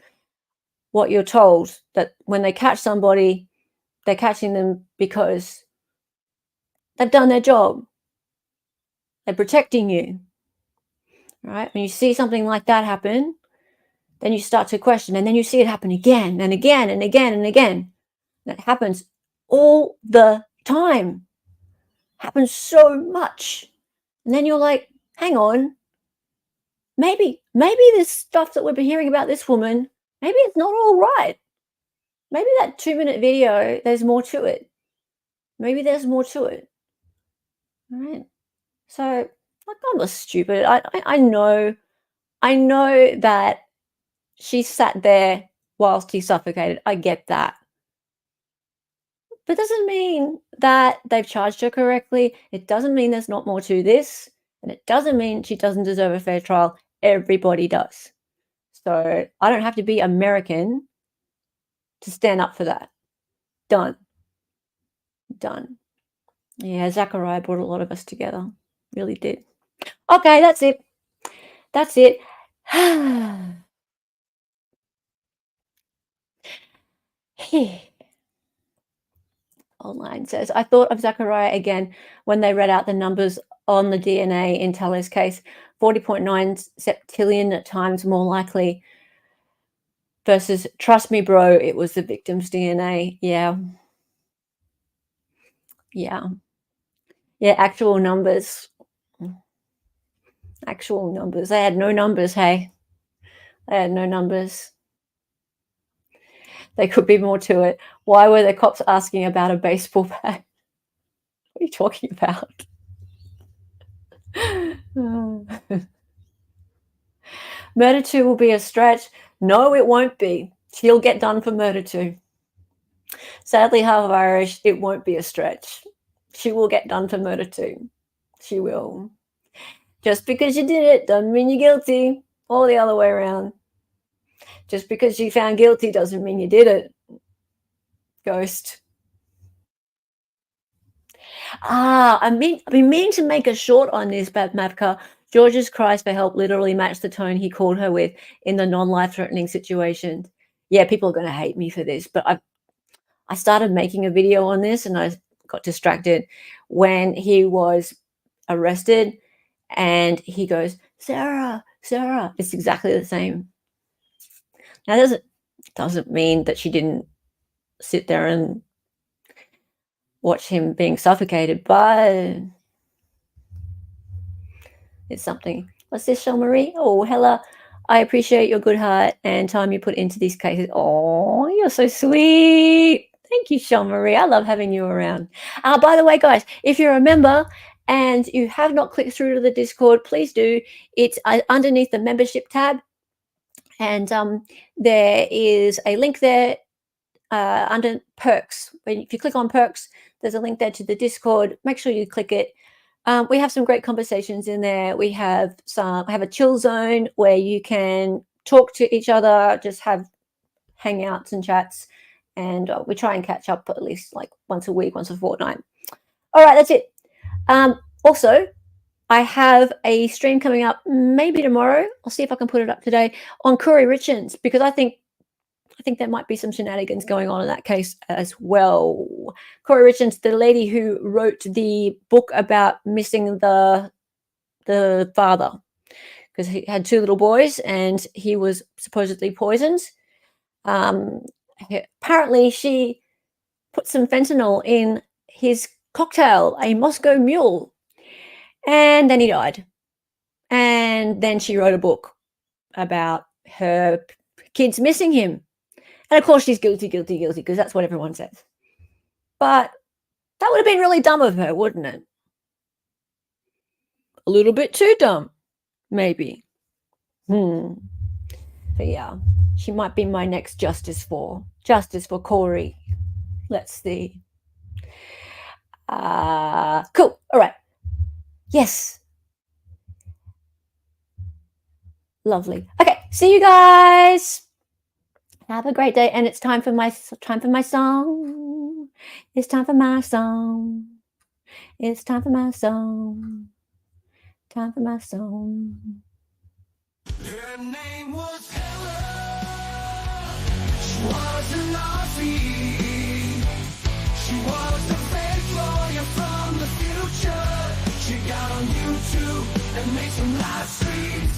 what you're told, that when they catch somebody, they're catching them because they've done their job. They're protecting you, right? When you see something like that happen, then you start to question, and then you see it happen again and again and again and again. And it happens all the time. Happens so much. And then you're like, hang on, maybe this stuff that we've been hearing about this woman, maybe it's not all right. Maybe that 2-minute video, there's more to it. Maybe there's more to it. All right. So, like, I'm not stupid. I know that she sat there whilst he suffocated. I get that. But it doesn't mean that they've charged her correctly. It doesn't mean there's not more to this. And it doesn't mean she doesn't deserve a fair trial. Everybody does. So I don't have to be American to stand up for that. Done. Done. Yeah, Zachariah brought a lot of us together. Really did. Okay, that's it. That's it. Online says, I thought of Zachariah again when they read out the numbers on the DNA in Taller's case, 40.9 septillion times more likely versus, trust me, bro, it was the victim's DNA. Yeah. Yeah. Yeah, actual numbers. Actual numbers. They had no numbers, hey. They had no numbers. There could be more to it. Why were the cops asking about a baseball bat? What are you talking about? Murder 2 will be a stretch. No, it won't be. She'll get done for murder 2. Sadly, half Irish, it won't be a stretch. She will get done for murder 2. She will. Just because you did it doesn't mean you're guilty, or the other way around. Just because you found guilty doesn't mean you did it. Ghost. I've been meaning to make a short on this, but Mavka. George's cries for help literally matched the tone he called her with in the non-life-threatening situations. Yeah, people are going to hate me for this, but I started making a video on this and I got distracted when he was arrested and he goes, Sarah, Sarah. It's exactly the same. Now, that doesn't mean that she didn't sit there and watch him being suffocated, but it's something. What's this, Jean-Marie? Oh, Hella, I appreciate your good heart and time you put into these cases. Oh, you're so sweet. Thank you, Jean-Marie. I love having you around. By the way, guys, if you're a member and you have not clicked through to the Discord, please do. It's underneath the membership tab. And there is a link there under perks. If you click on perks, there's a link there to the Discord. Make sure you click it. We have some great conversations in there. We have a chill zone where you can talk to each other, just have hangouts and chats. And we try and catch up at least like once a week, once a fortnight. All right, that's it. Also, I have a stream coming up maybe tomorrow. I'll see if I can put it up today on Corey Richards, because I think there might be some shenanigans going on in that case as well. Corey Richards, the lady who wrote the book about missing the father, because he had 2 little boys and he was supposedly poisoned. Apparently, she put some fentanyl in his cocktail, a Moscow Mule, and then he died. And then she wrote a book about her kids missing him. And of course, she's guilty, because that's what everyone says. But that would have been really dumb of her, wouldn't it? A little bit too dumb, maybe. But yeah, she might be my next justice for Corey. Let's see. Cool. All right. Yes. Lovely. Okay. See you guys. Have a great day. And it's time for my song. It's time for my song. It's time for my song. Time for my song. Her name was Helen. She was an Aussie. She was a fake lawyer from the future. She got on YouTube and made some live streams.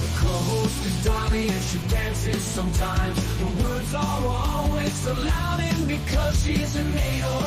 Her co-host is Donnie and she dances sometimes. The words are always so loud, and because she's an 808.